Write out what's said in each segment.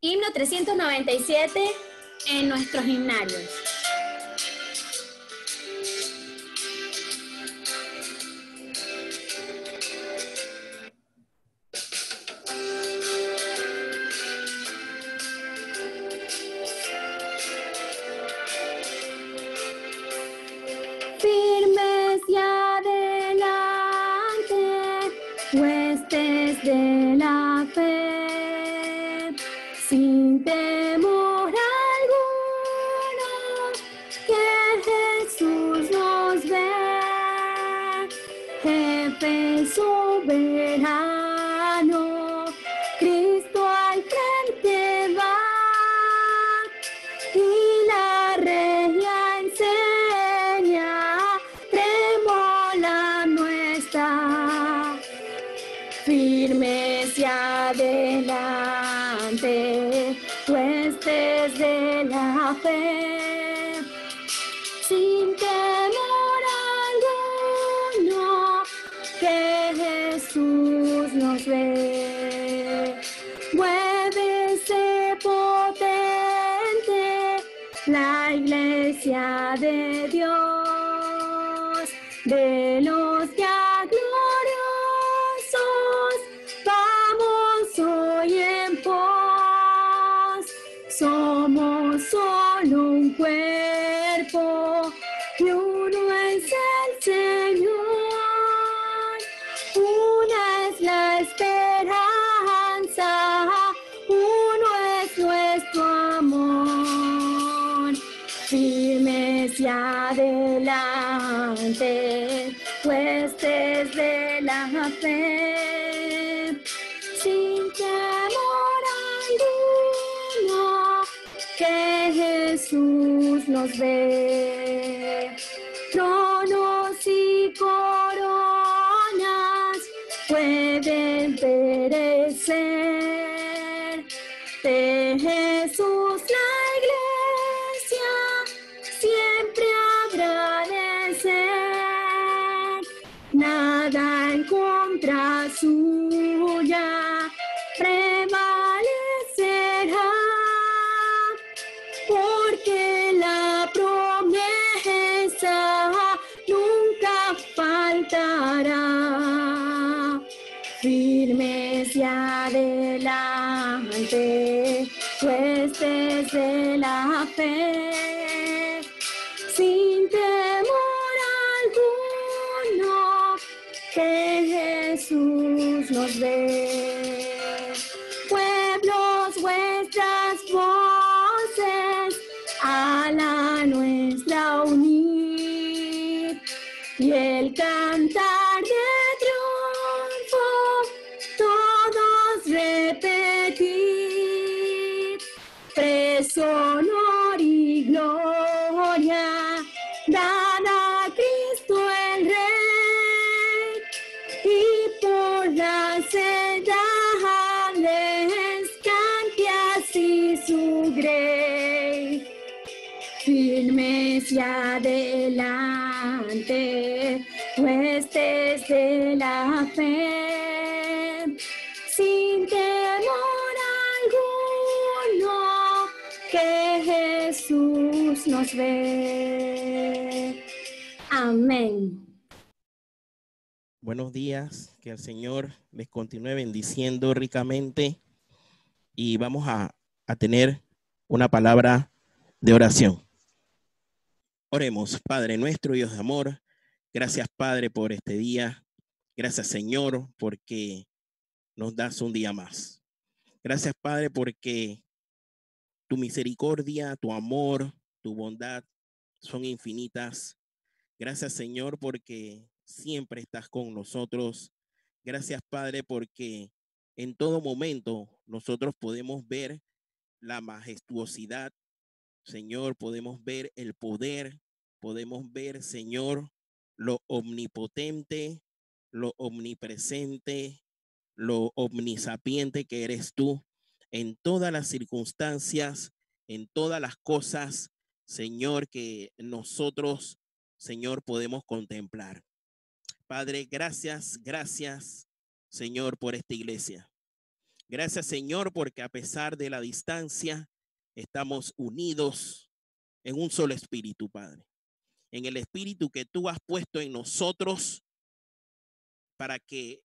Himno 397 en nuestros himnarios. Firmes y adelante, huestes de la fe, sin temor alguno, que Jesús nos ve, jefe soberano, Cristo al frente va, y la regia enseña, tremolando está. Firmes y adelante, huestes de la fe, sin temor alguno, que Jesús nos ve. Muévese potente la iglesia de Dios, de los ya gloriosos, vamos hoy en pos. Somos solo un cuerpo y uno es el Señor. Una es la esperanza, uno es nuestro amor. Firmes y adelante, huestes de la fe, sin temor alguno, que Jesús nos ve. Tronos y coronas pueden perecer, de Jesús la iglesia siempre habrá de ser. Nada en contra suya prevalecerá, porque la promesa nunca faltará. Firmes y adelante, huestes de la fe, sin temor alguno, que Jesús nos ve. Pueblos, vuestras voces a la nuestra unir, y el cantar de triunfo todos repetir. Honor y gloria dan a Cristo el Rey, y por las edades cante así su grey. Firmes y adelante, huestes de la fe, sin temor alguno, que Jesús nos ve. Amén. Buenos días, que el Señor les continúe bendiciendo ricamente, y vamos a tener una palabra de oración. Oremos. Padre nuestro, Dios de amor, gracias, Padre, por este día. Gracias, Señor, porque nos das un día más. Gracias, Padre, porque tu misericordia, tu amor, tu bondad son infinitas. Gracias, Señor, porque siempre estás con nosotros. Gracias, Padre, porque en todo momento nosotros podemos ver la majestuosidad, Señor, podemos ver el poder, podemos ver, Señor, lo omnipotente, lo omnipresente, lo omnisapiente que eres tú en todas las circunstancias, en todas las cosas, Señor, que nosotros, Señor, podemos contemplar. Padre, gracias, Señor, por esta iglesia. Gracias, Señor, porque a pesar de la distancia, estamos unidos en un solo espíritu, Padre. En el espíritu que tú has puesto en nosotros para que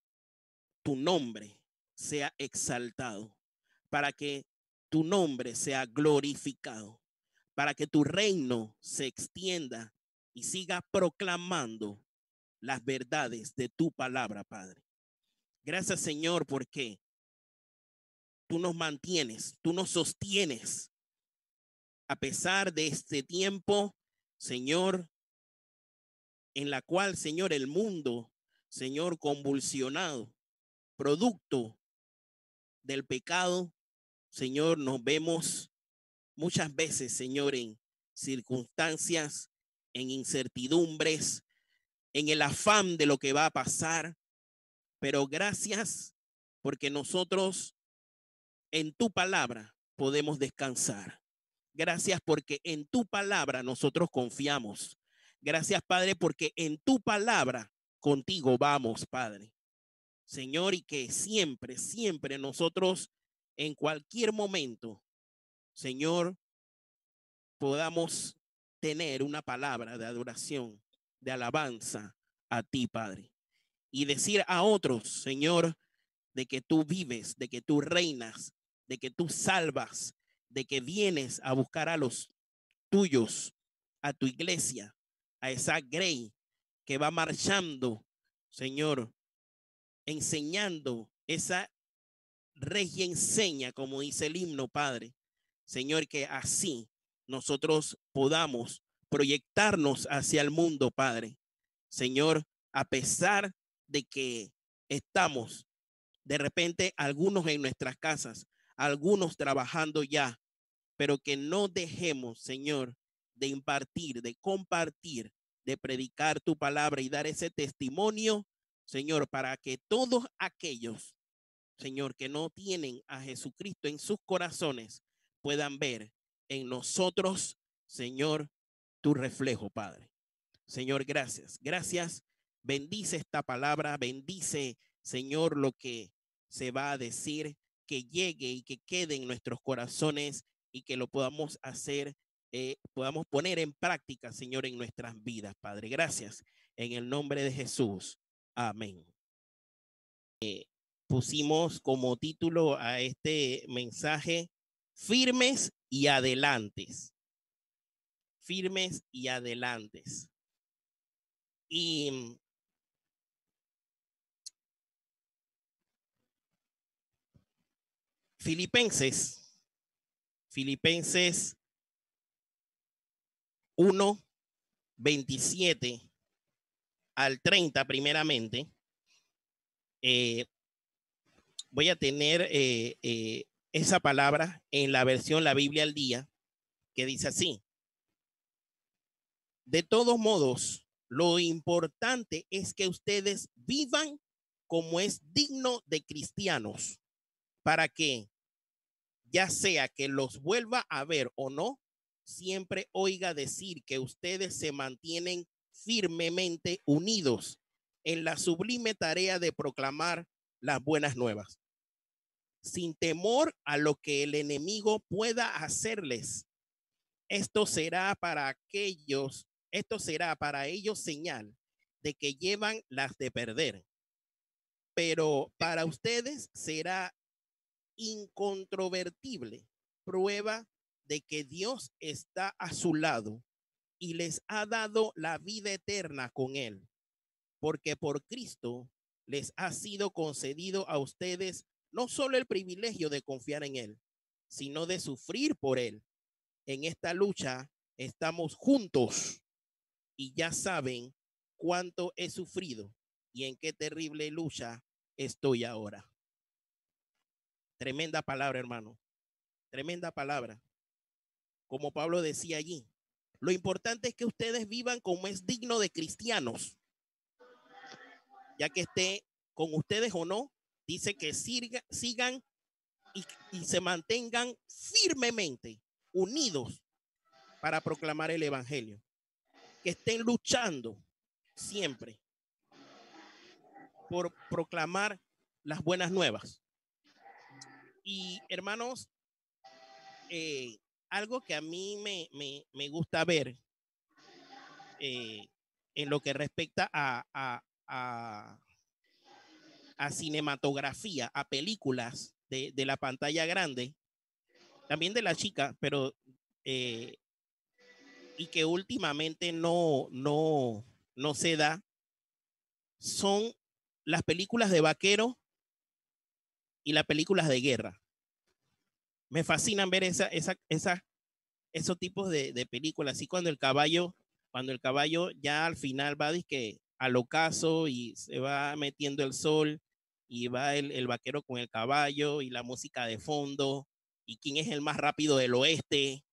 tu nombre sea exaltado, para que tu nombre sea glorificado, para que tu reino se extienda y siga proclamando las verdades de tu palabra, Padre. Gracias, Señor, porque tú nos mantienes, tú nos sostienes a pesar de este tiempo, Señor, en la cual, Señor, el mundo, Señor, convulsionado, producto del pecado, Señor, nos vemos muchas veces, Señor, en circunstancias, en incertidumbres, en el afán de lo que va a pasar, pero gracias porque nosotros en tu palabra podemos descansar. Gracias porque en tu palabra nosotros confiamos. Gracias, Padre, porque en tu palabra contigo vamos, Padre. Señor, y que siempre, siempre nosotros en cualquier momento, Señor, podamos tener una palabra de adoración, de alabanza a ti, Padre. Y decir a otros, Señor, de que tú vives, de que tú reinas, de que tú salvas, de que vienes a buscar a los tuyos, a tu iglesia, a esa grey que va marchando, Señor, enseñando esa regia enseña, como dice el himno, Padre. Señor, que así nosotros podamos proyectarnos hacia el mundo, Padre. Señor, a pesar de que estamos de repente algunos en nuestras casas, algunos trabajando ya, pero que no dejemos, Señor, de impartir, de compartir, de predicar tu palabra y dar ese testimonio, Señor, para que todos aquellos, Señor, que no tienen a Jesucristo en sus corazones, puedan ver en nosotros, Señor, tu reflejo, Padre. Señor, gracias. Gracias. Bendice esta palabra, bendice, Señor, lo que se va a decir, que llegue y que quede en nuestros corazones y que lo podamos hacer, podamos poner en práctica, Señor, en nuestras vidas, Padre. Gracias. En el nombre de Jesús. Amén. Pusimos como título a este mensaje, firmes y adelantes. Firmes y adelantes. Y Filipenses 1:27 al 30 primeramente. Voy a tener esa palabra en la versión La Biblia al Día, que dice así: de todos modos, lo importante es que ustedes vivan como es digno de cristianos, para que, ya sea que los vuelva a ver o no, siempre oiga decir que ustedes se mantienen firmemente unidos en la sublime tarea de proclamar las buenas nuevas, sin temor a lo que el enemigo pueda hacerles. Esto será para ellos señal de que llevan las de perder, pero para ustedes será incontrovertible prueba de que Dios está a su lado y les ha dado la vida eterna con él, porque por Cristo les ha sido concedido a ustedes no solo el privilegio de confiar en él, sino de sufrir por él. En esta lucha estamos juntos y ya saben cuánto he sufrido y en qué terrible lucha estoy ahora. Tremenda palabra, hermano. Tremenda palabra. Como Pablo decía allí, lo importante es que ustedes vivan como es digno de cristianos, ya que esté con ustedes o no, dice que sigan y se mantengan firmemente unidos para proclamar el evangelio, que estén luchando siempre por proclamar las buenas nuevas. Y hermanos, algo que a mí me gusta ver en lo que respecta a cinematografía, a películas de la pantalla grande, también de la chica, pero y que últimamente no se da, son las películas de vaquero y las películas de guerra. Me fascinan ver esos tipos de películas, así cuando el caballo ya al final va al ocaso y se va metiendo el sol y va el vaquero con el caballo y la música de fondo y quién es el más rápido del oeste.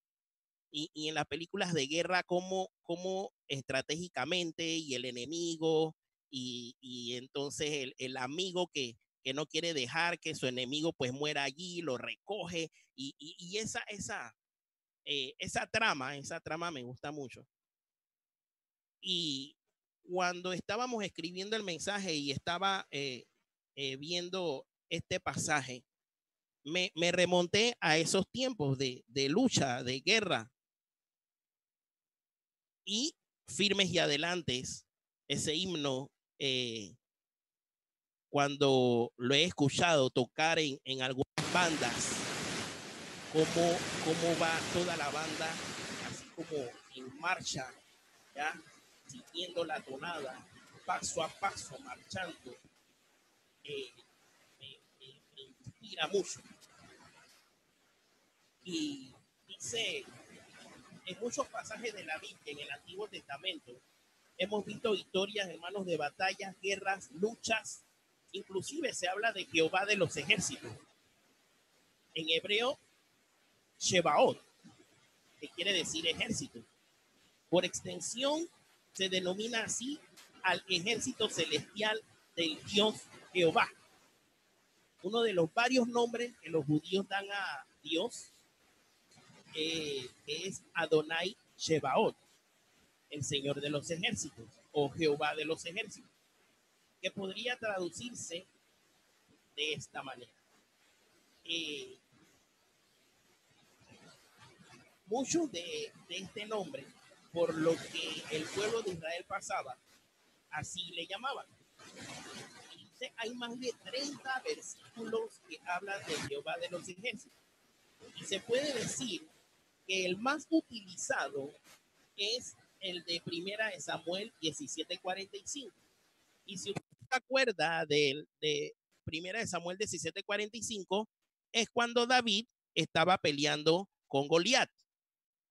Y en las películas de guerra, cómo estratégicamente y el enemigo y entonces el amigo que no quiere dejar que su enemigo pues muera allí, lo recoge y esa trama me gusta mucho. Y cuando estábamos escribiendo el mensaje y estaba viendo este pasaje, me remonté a esos tiempos de lucha, de guerra y firmes y adelantes, ese himno, cuando lo he escuchado tocar en algunas bandas, cómo va toda la banda, así como en marcha, ¿ya? Siguiendo la tonada, paso a paso, marchando, me inspira mucho. Y dice, en muchos pasajes de la Biblia, en el Antiguo Testamento, hemos visto historias, hermanos, de batallas, guerras, luchas. Inclusive se habla de Jehová de los ejércitos. En hebreo, Shebaot, que quiere decir ejército. Por extensión, se denomina así al ejército celestial del Dios Jehová. Uno de los varios nombres que los judíos dan a Dios es Adonai Shebaot, el Señor de los ejércitos, o Jehová de los ejércitos, que podría traducirse de esta manera. Muchos de este nombre, por lo que el pueblo de Israel pasaba, así le llamaban. Dice, hay más de 30 versículos que hablan de Jehová de los ejércitos. Y se puede decir que el más utilizado es el de Primera de Samuel 17:45. Y si usted se acuerda de Primera de Samuel 17:45, es cuando David estaba peleando con Goliat.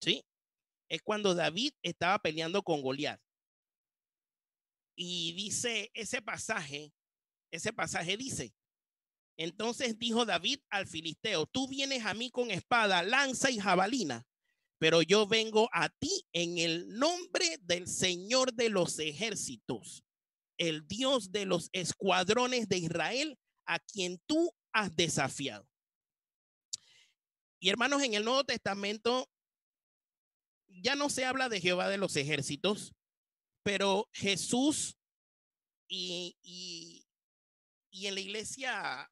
¿Sí? Es cuando David estaba peleando con Goliat. Y dice ese pasaje dice, entonces dijo David al filisteo, tú vienes a mí con espada, lanza y jabalina, pero yo vengo a ti en el nombre del Señor de los ejércitos, el Dios de los escuadrones de Israel, a quien tú has desafiado. Y hermanos, en el Nuevo Testamento ya no se habla de Jehová de los ejércitos, pero Jesús y en la iglesia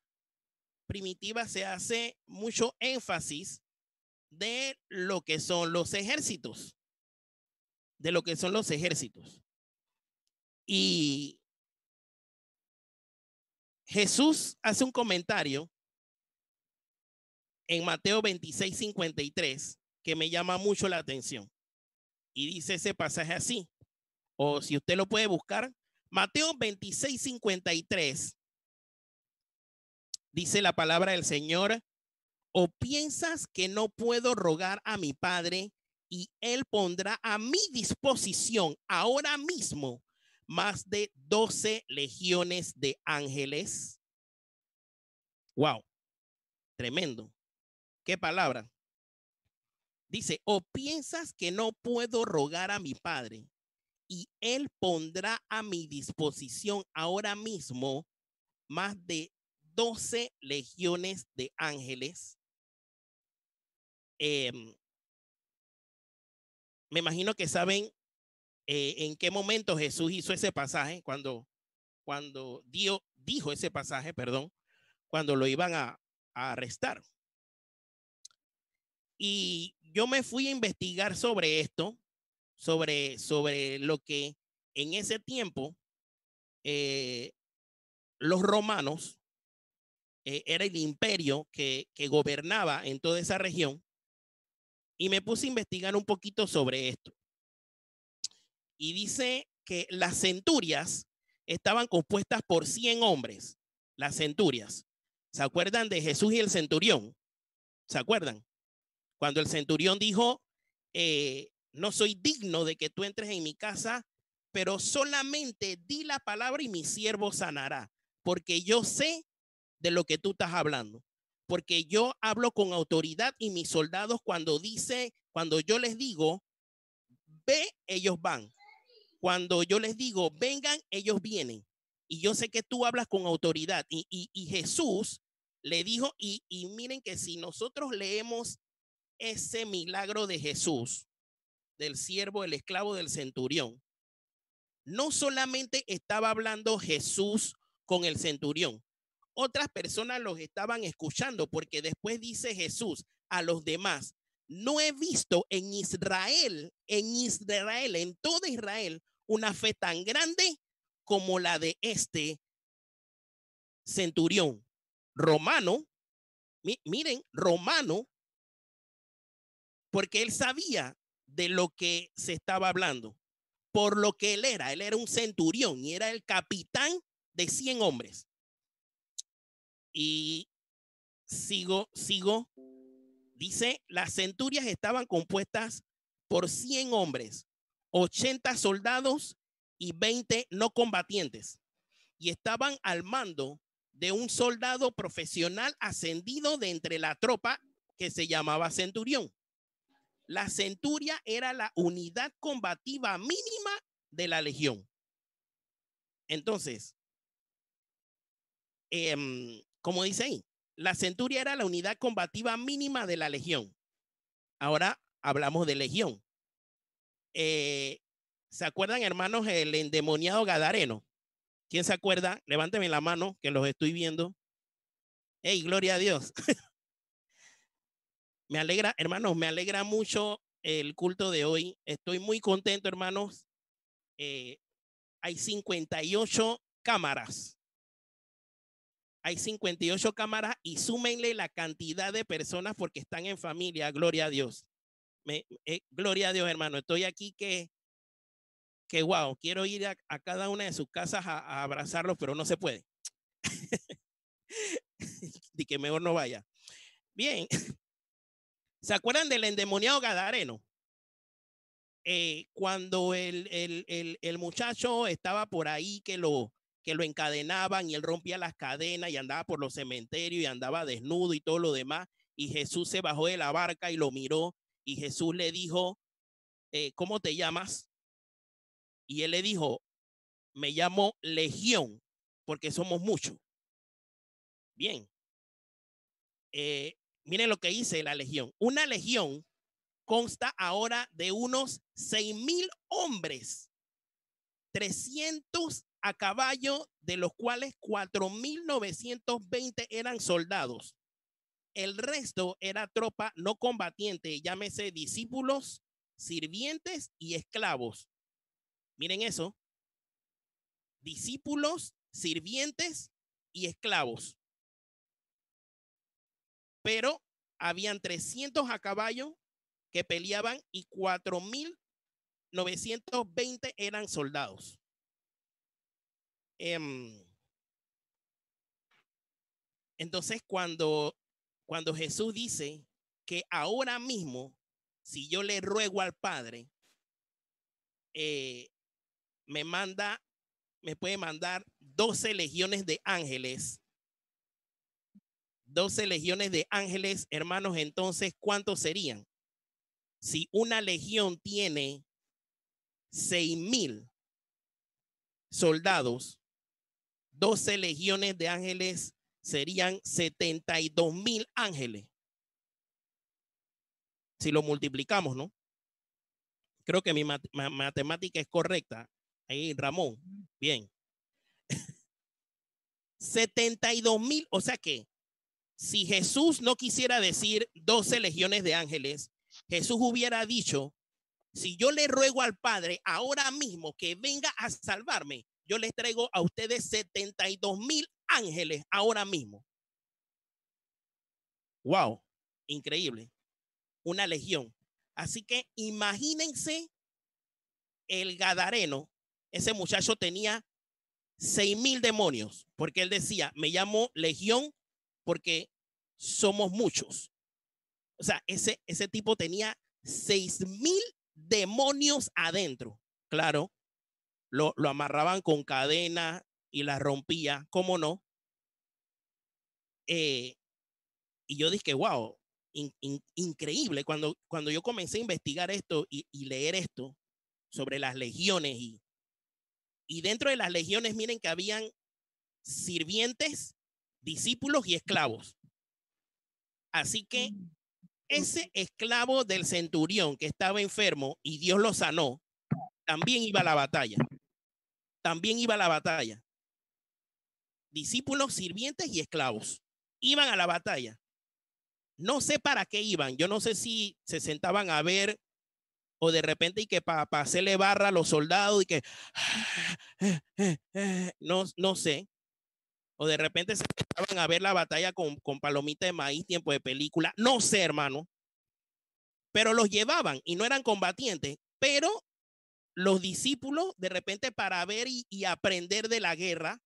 primitiva se hace mucho énfasis de lo que son los ejércitos, de lo que son los ejércitos. Y Jesús hace un comentario en Mateo 26:53 que me llama mucho la atención. Y dice ese pasaje así, o si usted lo puede buscar, Mateo 26:53, dice la palabra del Señor, ¿o piensas que no puedo rogar a mi Padre y Él pondrá a mi disposición ahora mismo más de 12 legiones de ángeles? Wow, tremendo. ¿Qué palabra? Dice, ¿o piensas que no puedo rogar a mi Padre y Él pondrá a mi disposición ahora mismo más de 12 legiones de ángeles? Me imagino que saben en qué momento Jesús hizo ese pasaje, cuando dijo ese pasaje, perdón, cuando lo iban a arrestar. Y yo me fui a investigar sobre esto, sobre lo que en ese tiempo los romanos era el imperio que gobernaba en toda esa región, y me puse a investigar un poquito sobre esto. Y dice que las centurias estaban compuestas por 100 hombres. Las centurias. ¿Se acuerdan de Jesús y el centurión? ¿Se acuerdan? Cuando el centurión dijo, no soy digno de que tú entres en mi casa, pero solamente di la palabra y mi siervo sanará, porque yo sé de lo que tú estás hablando, porque yo hablo con autoridad, y mis soldados cuando yo les digo, ve, ellos van. Cuando yo les digo, vengan, ellos vienen. Y yo sé que tú hablas con autoridad. Y Jesús le dijo, y miren que si nosotros leemos ese milagro de Jesús, del siervo, el esclavo del centurión, no solamente estaba hablando Jesús con el centurión, otras personas los estaban escuchando, porque después dice Jesús a los demás, no he visto en Israel, en toda Israel, una fe tan grande como la de este centurión romano. Miren, romano, porque él sabía de lo que se estaba hablando, por lo que él era un centurión y era el capitán de 100 hombres. Y sigo, dice, las centurias estaban compuestas por 100 hombres, 80 soldados y 20 no combatientes, y estaban al mando de un soldado profesional ascendido de entre la tropa que se llamaba centurión. La centuria era la unidad combativa mínima de la legión. Entonces, como dice ahí, la centuria era la unidad combativa mínima de la legión. Ahora hablamos de legión. ¿Se acuerdan, hermanos, el endemoniado gadareno? ¿Quién se acuerda? Levánteme la mano, que los estoy viendo. ¡Hey, gloria a Dios! Me alegra, hermanos, me alegra mucho el culto de hoy. Estoy muy contento, hermanos. Hay 58 cámaras. Hay 58 cámaras, y súmenle la cantidad de personas porque están en familia. Gloria a Dios. Gloria a Dios, hermano. Estoy aquí que wow, quiero ir a cada una de sus casas a abrazarlos, pero no se puede. De que mejor no vaya. Bien. ¿Se acuerdan del endemoniado gadareno? Cuando el muchacho estaba por ahí, que lo encadenaban, y él rompía las cadenas y andaba por los cementerios y andaba desnudo y todo lo demás, y Jesús se bajó de la barca y lo miró, y Jesús le dijo, ¿cómo te llamas? Y él le dijo, me llamo Legión, porque somos muchos. Bien. Miren lo que dice la legión. Una legión consta ahora de unos 6,000 hombres, 300 a caballo, de los cuales 4,920 eran soldados. El resto era tropa no combatiente, llámese discípulos, sirvientes y esclavos. Miren eso. Discípulos, sirvientes y esclavos. Pero habían 300 a caballo que peleaban, y 4,920 eran soldados. Entonces, cuando Jesús dice que ahora mismo, si yo le ruego al Padre, me puede mandar 12 legiones de ángeles. 12 legiones de ángeles, hermanos, entonces, ¿cuántos serían? Si una legión tiene 6,000 soldados, 12 legiones de ángeles serían 72,000 ángeles. Si lo multiplicamos, ¿no? Creo que mi matemática es correcta. Ahí, Ramón. Bien. 72,000, o sea que Si Jesús no quisiera decir 12 legiones de ángeles, Jesús hubiera dicho, si yo le ruego al Padre ahora mismo que venga a salvarme, yo les traigo a ustedes 72,000 ángeles ahora mismo. Wow, increíble. Una legión. Así que imagínense el Gadareno. Ese muchacho tenía 6,000 demonios, porque él decía, me llamo legión porque somos muchos. O sea, ese tipo tenía 6,000 demonios adentro. Claro, lo amarraban con cadena y la rompía, ¿cómo no? Y yo dije, wow, increíble. Cuando yo comencé a investigar esto y leer esto sobre las legiones y dentro de las legiones, miren que habían sirvientes, discípulos y esclavos. Así que ese esclavo del centurión que estaba enfermo y Dios lo sanó, también iba a la batalla. También iba a la batalla. Discípulos, sirvientes y esclavos iban a la batalla. No sé para qué iban. Yo no sé si se sentaban a ver o de repente y que para hacerle barra a los soldados y que no sé. O de repente se sentaban a ver la batalla con palomita de maíz, tiempo de película. No sé, hermano. Pero los llevaban y no eran combatientes. Pero los discípulos, de repente para ver y aprender de la guerra,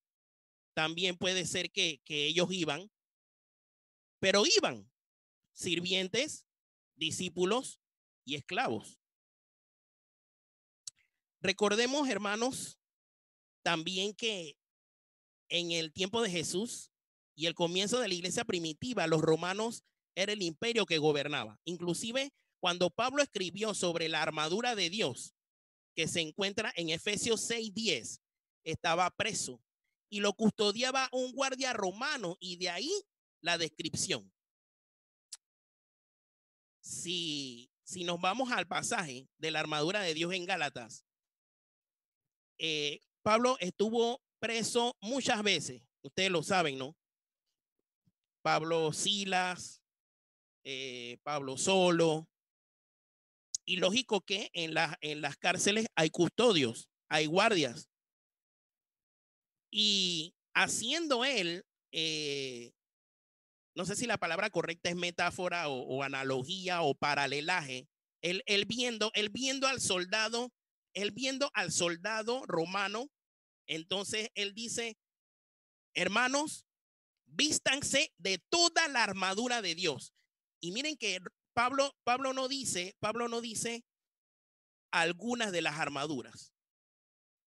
también puede ser que ellos iban. Pero iban sirvientes, discípulos y esclavos. Recordemos, hermanos, también que en el tiempo de Jesús y el comienzo de la iglesia primitiva, los romanos era el imperio que gobernaba. Inclusive cuando Pablo escribió sobre la armadura de Dios, que se encuentra en Efesios 6:10, estaba preso y lo custodiaba un guardia romano y de ahí la descripción. Si nos vamos al pasaje de la armadura de Dios en Gálatas, Pablo estuvo preso muchas veces, ustedes lo saben, ¿no? Pablo Silas, Pablo solo. Y lógico que en las cárceles hay custodios, hay guardias. Y haciendo él, no sé si la palabra correcta es metáfora o analogía o paralelaje, él viendo al soldado, romano, entonces él dice, hermanos, vístanse de toda la armadura de Dios. Y miren que Pablo no dice algunas de las armaduras.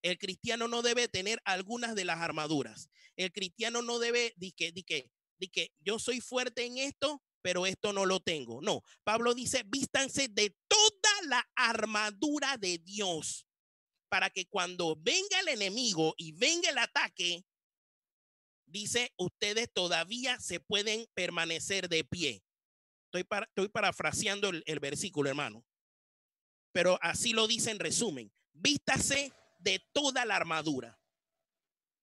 El cristiano no debe tener algunas de las armaduras. El cristiano no debe de que yo soy fuerte en esto, pero esto no lo tengo. No, Pablo dice, vístanse de toda la armadura de Dios para que cuando venga el enemigo y venga el ataque, dice, ustedes todavía se pueden permanecer de pie. Estoy parafraseando el versículo, hermano. Pero así lo dice en resumen. Vístase de toda la armadura.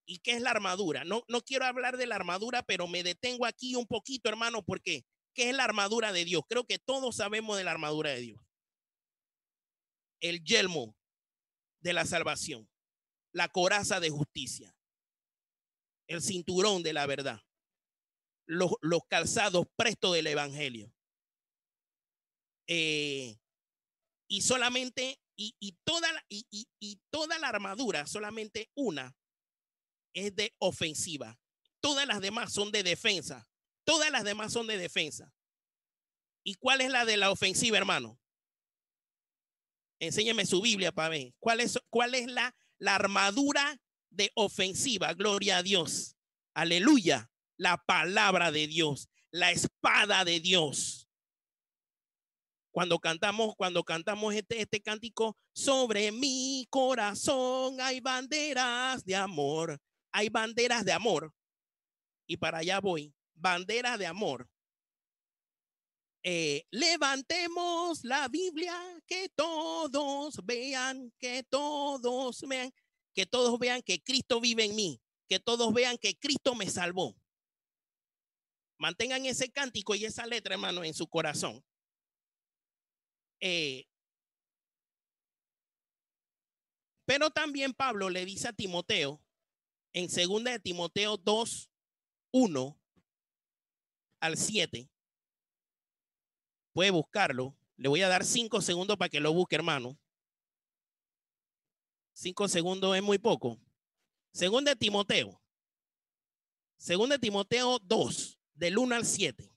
¿Y qué es la armadura? No quiero hablar de la armadura, pero me detengo aquí un poquito, hermano, porque ¿qué es la armadura de Dios? Creo que todos sabemos de la armadura de Dios. El yelmo de la salvación, la coraza de justicia, el cinturón de la verdad, los calzados prestos del evangelio. Y solamente, toda la armadura, solamente una es de ofensiva. Todas las demás son de defensa. Todas las demás son de defensa. ¿Y cuál es la de la ofensiva, hermano? Enséñeme su Biblia para ver. ¿Cuál es la armadura de ofensiva? Gloria a Dios. Aleluya. La palabra de Dios. La espada de Dios. Cuando cantamos este cántico, sobre mi corazón hay banderas de amor. Hay banderas de amor. Y para allá voy. Banderas de amor. Levantemos la Biblia, que todos vean, que todos vean que Cristo vive en mí, que todos vean que Cristo me salvó. Mantengan ese cántico y esa letra, hermano, en su corazón. Pero también Pablo le dice a Timoteo, en 2 de Timoteo 2, 1 al 7. Puede buscarlo. Le voy a dar 5 segundos para que lo busque, hermano. 5 segundos es muy poco. 2 de Timoteo. 2 de Timoteo 2, del 1 al 7.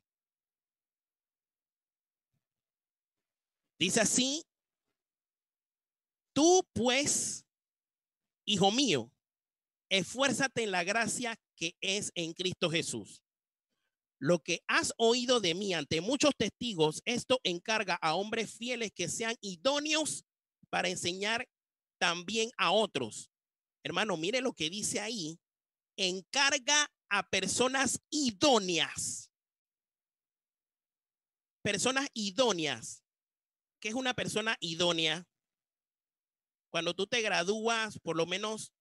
Dice así: tú pues, hijo mío, esfuérzate en la gracia que es en Cristo Jesús. Lo que has oído de mí ante muchos testigos, esto encarga a hombres fieles que sean idóneos para enseñar también a otros. Hermano, mire lo que dice ahí. Encarga a personas idóneas. Personas idóneas. ¿Qué es una persona idónea? Cuando tú te gradúas, por lo menos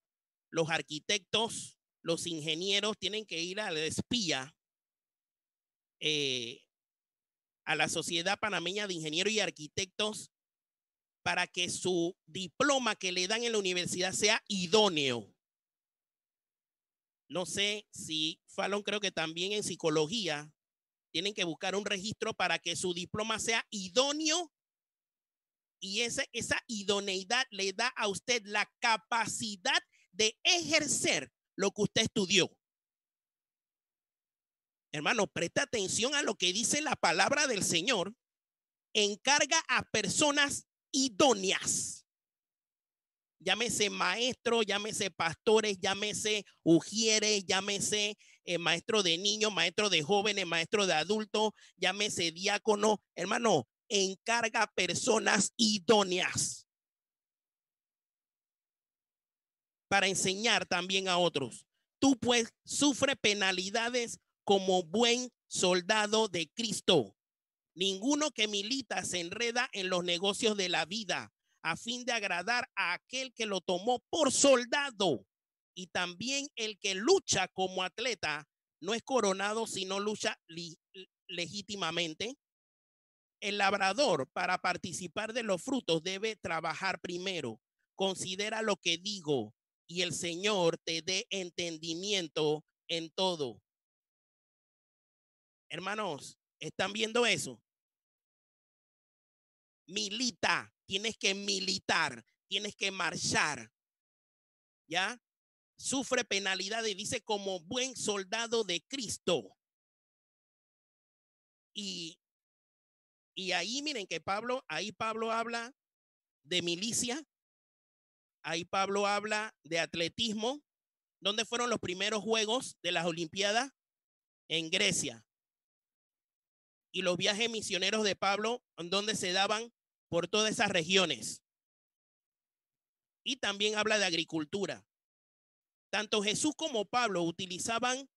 los arquitectos, los ingenieros tienen que ir al espía, a la Sociedad Panameña de Ingenieros y Arquitectos, para que su diploma que le dan en la universidad sea idóneo. No sé si Fallon, creo que también en psicología tienen que buscar un registro para que su diploma sea idóneo, y esa idoneidad le da a usted la capacidad de ejercer lo que usted estudió. Hermano, presta atención a lo que dice la palabra del Señor. Encarga a personas idóneas. Llámese maestro, llámese pastores, llámese ujieres, llámese maestro de niños, maestro de jóvenes, maestro de adultos, llámese diácono. Hermano, encarga personas idóneas para enseñar también a otros. Tú pues sufre penalidades como buen soldado de Cristo. Ninguno que milita se enreda en los negocios de la vida a fin de agradar a aquel que lo tomó por soldado. Y también el que lucha como atleta no es coronado, sino lucha legítimamente. El labrador, para participar de los frutos, debe trabajar primero. Considera lo que digo, y el Señor te dé entendimiento en todo. Hermanos, ¿están viendo eso? Milita, tienes que militar, tienes que marchar, ¿ya? Sufre penalidades, dice, como buen soldado de Cristo. Y ahí miren que ahí Pablo habla de milicia, ahí Pablo habla de atletismo. ¿Dónde fueron los primeros juegos de las Olimpiadas? En Grecia. Y los viajes misioneros de Pablo, donde se daban por todas esas regiones. Y también habla de agricultura. Tanto Jesús como Pablo utilizaban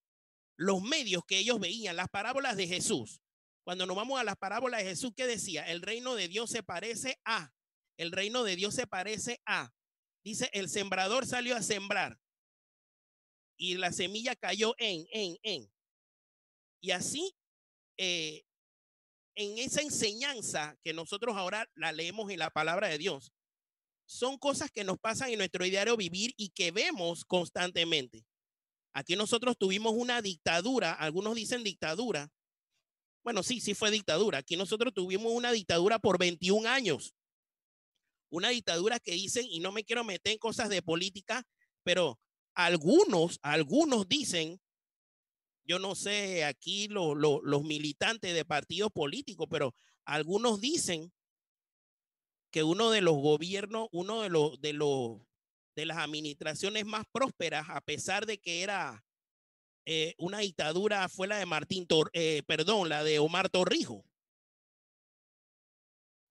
los medios que ellos veían, las parábolas de Jesús. Cuando nos vamos a las parábolas de Jesús, ¿qué decía? El reino de Dios se parece a. El reino de Dios se parece a. Dice, el sembrador salió a sembrar y la semilla cayó en. Y así, en esa enseñanza que nosotros ahora la leemos en la palabra de Dios, son cosas que nos pasan en nuestro diario vivir y que vemos constantemente. Aquí nosotros tuvimos una dictadura, algunos dicen dictadura. Bueno, sí fue dictadura. Aquí nosotros tuvimos una dictadura por 21 años. Una dictadura que dicen, y no me quiero meter en cosas de política, pero algunos dicen, yo no sé aquí los militantes de partidos políticos, pero algunos dicen que uno de los gobiernos, de las administraciones más prósperas, a pesar de que era una dictadura, fue la de la de Omar Torrijos.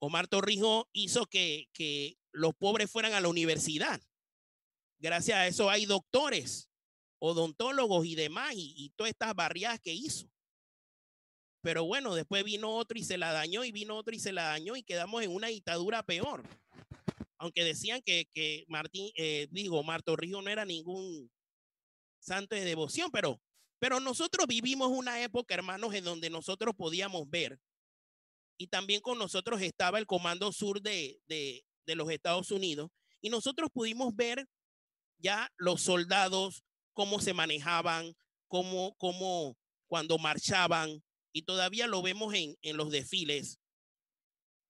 Omar Torrijos hizo que los pobres fueran a la universidad. Gracias a eso hay doctores, odontólogos y demás, y todas estas barriadas que hizo. Pero bueno, después vino otro y se la dañó, y vino otro y se la dañó, y quedamos en una dictadura peor. Aunque decían que Omar Torrijos no era ningún santo de devoción, pero Pero nosotros vivimos una época, hermanos, en donde nosotros podíamos ver, y también con nosotros estaba el Comando Sur de los Estados Unidos, y nosotros pudimos ver ya los soldados, cómo se manejaban, cómo cuando marchaban, y todavía lo vemos en los desfiles.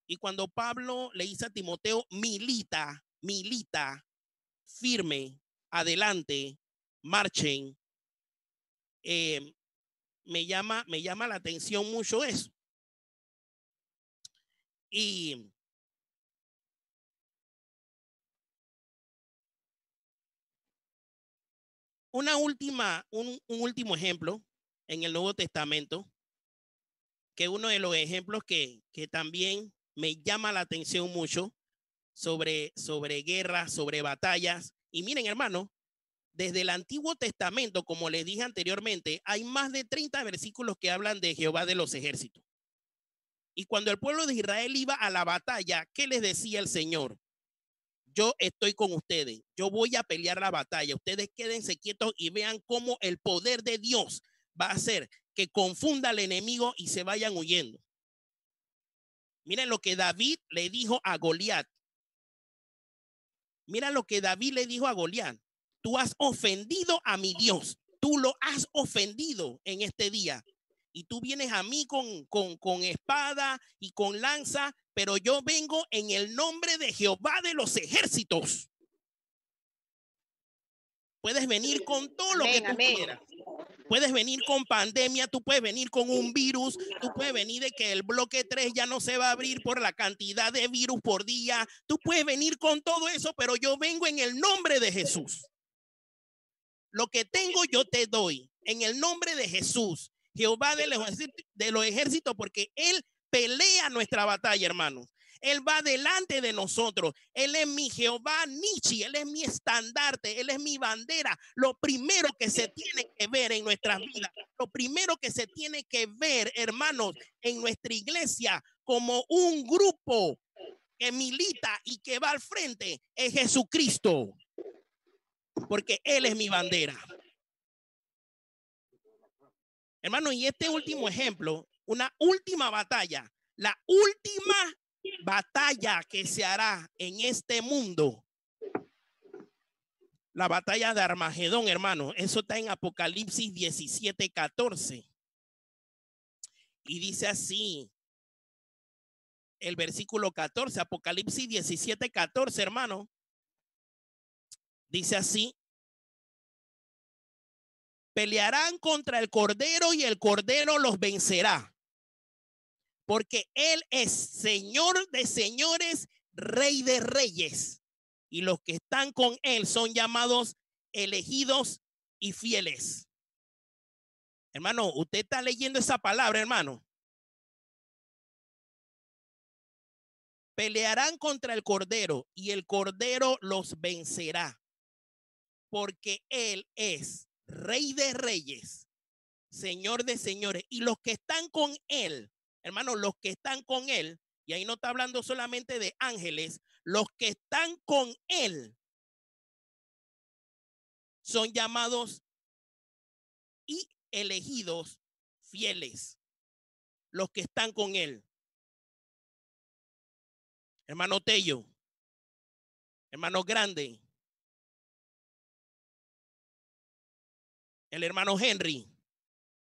Y cuando Pablo le dice a Timoteo, milita, firme, adelante, marchen, me llama la atención mucho eso. Y un último ejemplo en el Nuevo Testamento, que uno de los ejemplos que también me llama la atención mucho sobre guerras, sobre batallas. Y miren, hermano, desde el Antiguo Testamento, como les dije anteriormente, hay más de 30 versículos que hablan de Jehová de los ejércitos. Y cuando el pueblo de Israel iba a la batalla, ¿qué les decía el Señor? Yo estoy con ustedes, yo voy a pelear la batalla, ustedes quédense quietos y vean cómo el poder de Dios va a hacer que confunda al enemigo y se vayan huyendo. Miren lo que David le dijo a Goliat. Mira lo que David le dijo a Goliat. Tú has ofendido a mi Dios, tú lo has ofendido en este día. Y tú vienes a mí con espada y con lanza, pero yo vengo en el nombre de Jehová de los ejércitos. Puedes venir con todo lo que tú quieras. Puedes venir con pandemia, tú puedes venir con un virus, tú puedes venir de que el bloque 3 ya no se va a abrir por la cantidad de virus por día. Tú puedes venir con todo eso, pero yo vengo en el nombre de Jesús. Lo que tengo yo te doy en el nombre de Jesús, Jehová de los ejércitos, porque Él pelea nuestra batalla, hermanos. Él va delante de nosotros. Él es mi Jehová Nichi, Él es mi estandarte, Él es mi bandera. Lo primero que se tiene que ver en nuestras vidas, lo primero que se tiene que ver, hermanos, en nuestra iglesia como un grupo que milita y que va al frente es Jesucristo, porque Él es mi bandera. Hermano, y este último ejemplo, una última batalla, la última batalla que se hará en este mundo, la batalla de Armagedón, hermano, eso está en Apocalipsis 17:14. Y dice así, el versículo 14, Apocalipsis 17:14, hermano, dice así: pelearán contra el Cordero y el Cordero los vencerá, porque Él es Señor de señores, Rey de reyes, y los que están con Él son llamados elegidos y fieles. Hermano, usted está leyendo esa palabra, hermano. Pelearán contra el Cordero y el Cordero los vencerá, porque Él es Rey de reyes, Señor de señores, y los que están con Él, hermano, los que están con Él, y ahí no está hablando solamente de ángeles, los que están con Él son llamados y elegidos fieles. Los que están con Él. Hermano Tello, hermano Grande, el hermano Henry,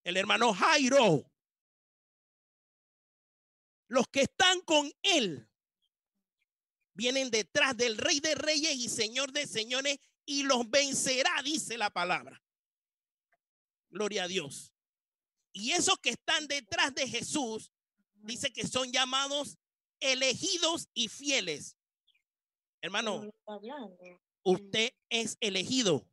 el hermano Jairo, los que están con Él vienen detrás del Rey de reyes y Señor de señores y los vencerá, dice la palabra. Gloria a Dios. Y esos que están detrás de Jesús, dice que son llamados elegidos y fieles. Hermano, usted es elegido.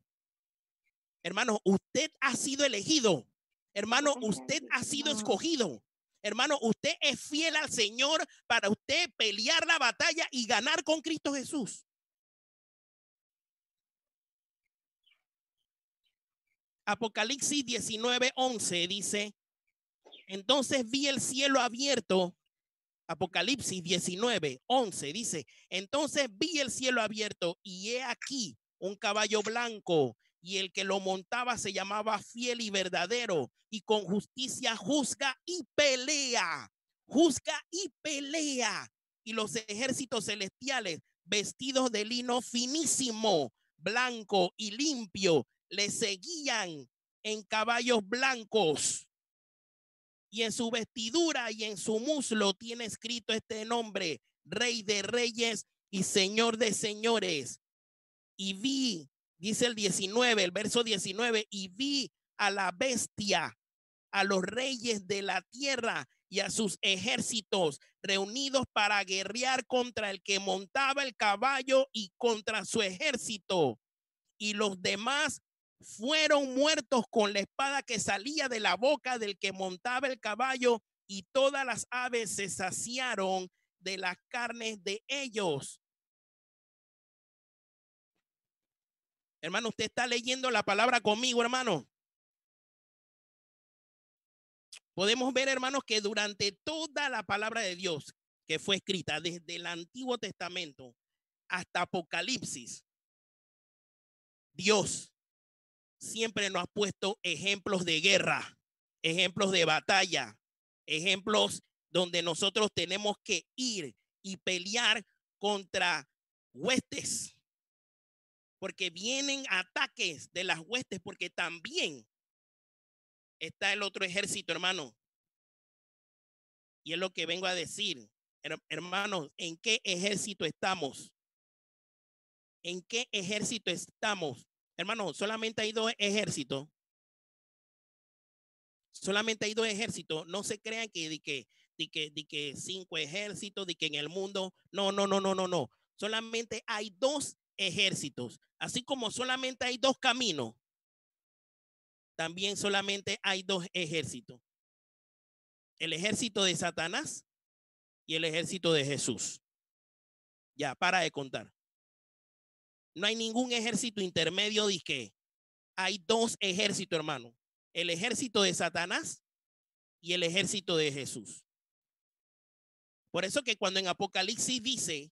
Hermano, usted ha sido elegido. Hermano, usted ha sido escogido. Hermano, usted es fiel al Señor para usted pelear la batalla y ganar con Cristo Jesús. Apocalipsis 19:11 dice: entonces vi el cielo abierto. Apocalipsis 19:11 dice: entonces vi el cielo abierto y he aquí un caballo blanco, y el que lo montaba se llamaba Fiel y Verdadero, y con justicia juzga y pelea. Juzga y pelea. Y los ejércitos celestiales, vestidos de lino finísimo, blanco y limpio, le seguían en caballos blancos. Y en su vestidura y en su muslo tiene escrito este nombre: Rey de Reyes y Señor de Señores. Y vi, dice el 19, el verso 19, y vi a la bestia, a los reyes de la tierra y a sus ejércitos reunidos para guerrear contra el que montaba el caballo y contra su ejército. Y los demás fueron muertos con la espada que salía de la boca del que montaba el caballo, y todas las aves se saciaron de las carnes de ellos. Hermano, usted está leyendo la palabra conmigo, hermano. Podemos ver, hermanos, que durante toda la palabra de Dios que fue escrita desde el Antiguo Testamento hasta Apocalipsis, Dios siempre nos ha puesto ejemplos de guerra, ejemplos de batalla, ejemplos donde nosotros tenemos que ir y pelear contra huestes, porque vienen ataques de las huestes, porque también está el otro ejército, hermano. Y es lo que vengo a decir, hermanos, ¿en qué ejército estamos? ¿En qué ejército estamos? Hermano, solamente hay dos ejércitos. Solamente hay dos ejércitos. No se crean que de que 5 ejércitos, de que en el mundo. No, no, no, no, no, no. Solamente hay dos ejércitos. Así como solamente hay dos caminos, también solamente hay dos ejércitos: el ejército de Satanás y el ejército de Jesús. Ya, para de contar. No hay ningún ejército intermedio. De que hay dos ejércitos, hermano: el ejército de Satanás y el ejército de Jesús. Por eso que cuando en Apocalipsis dice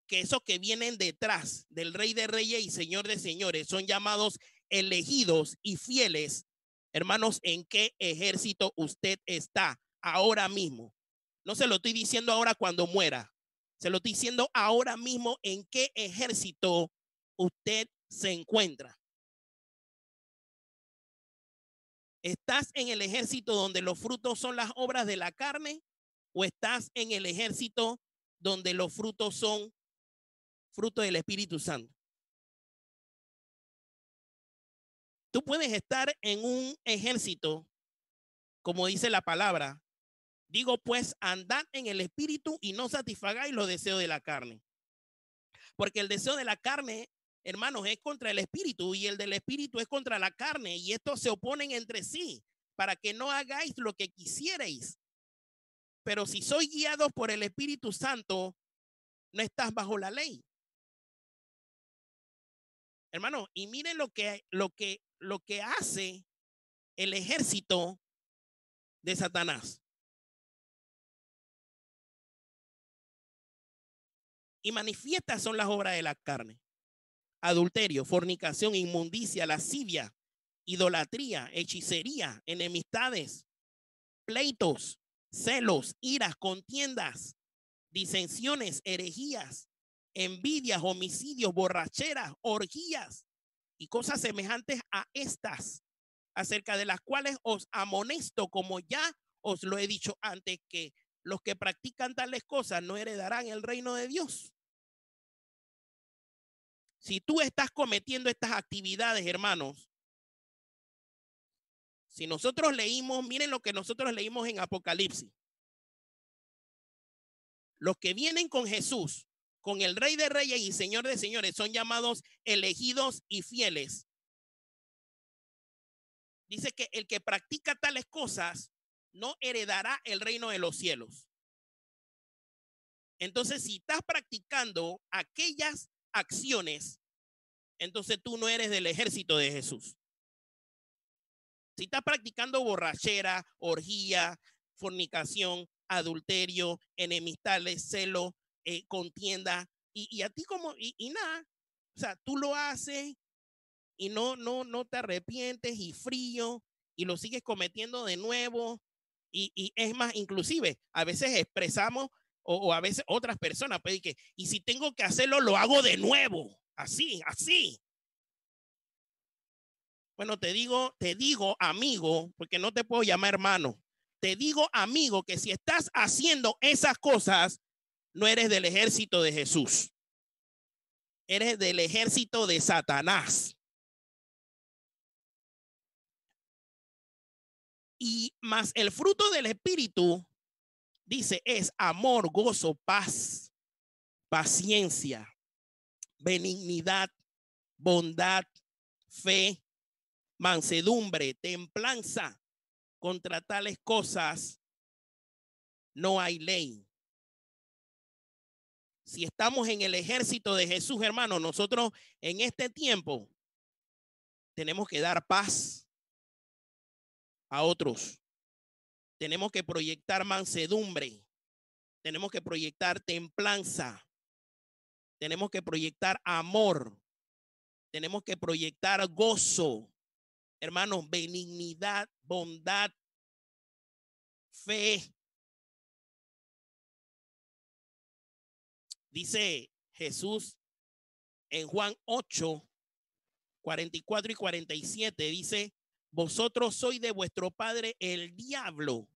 que esos que vienen detrás del Rey de Reyes y Señor de Señores son llamados elegidos y fieles, hermanos, ¿en qué ejército usted está ahora mismo? No se lo estoy diciendo ahora cuando muera, se lo estoy diciendo ahora mismo: ¿en qué ejército usted se encuentra? ¿Estás en el ejército donde los frutos son las obras de la carne, o estás en el ejército donde los frutos son frutos del Espíritu Santo? Tú puedes estar en un ejército, como dice la palabra. Digo, pues, andad en el Espíritu y no satisfagáis los deseos de la carne. Porque el deseo de la carne, hermanos, es contra el Espíritu, y el del Espíritu es contra la carne, y estos se oponen entre sí para que no hagáis lo que quisierais. Pero si sois guiados por el Espíritu Santo, no estás bajo la ley. Hermano, y miren lo que hace el ejército de Satanás. Y manifiestas son las obras de la carne: adulterio, fornicación, inmundicia, lascivia, idolatría, hechicería, enemistades, pleitos, celos, iras, contiendas, disensiones, herejías, envidias, homicidios, borracheras, orgías y cosas semejantes a estas, acerca de las cuales os amonesto, como ya os lo he dicho antes, que los que practican tales cosas no heredarán el reino de Dios. Si tú estás cometiendo estas actividades, hermanos, si nosotros leímos, miren lo que nosotros leímos en Apocalipsis: los que vienen con Jesús, con el Rey de Reyes y Señor de Señores, son llamados elegidos y fieles. Dice que el que practica tales cosas no heredará el reino de los cielos. Entonces, si estás practicando aquellas acciones, entonces tú no eres del ejército de Jesús. Si estás practicando borrachera, orgía, fornicación, adulterio, enemistades, celo, contienda, y a ti como, y nada, o sea, tú lo haces y no te arrepientes y frío y lo sigues cometiendo de nuevo. Y es más, inclusive a veces expresamos o a veces otras personas pues, y si tengo que hacerlo, lo hago de nuevo. Así, así. Bueno, te digo amigo, porque no te puedo llamar hermano. Te digo amigo que si estás haciendo esas cosas, no eres del ejército de Jesús. Eres del ejército de Satanás. Y más el fruto del Espíritu, dice, es amor, gozo, paz, paciencia, benignidad, bondad, fe, mansedumbre, templanza. Contra tales cosas no hay ley. Si estamos en el ejército de Jesús, hermano, nosotros en este tiempo tenemos que dar paz a otros. Tenemos que proyectar mansedumbre. Tenemos que proyectar templanza. Tenemos que proyectar amor. Tenemos que proyectar gozo. Hermanos, benignidad, bondad, fe. Dice Jesús en Juan 8, 44 y 47, dice, vosotros sois de vuestro padre el diablo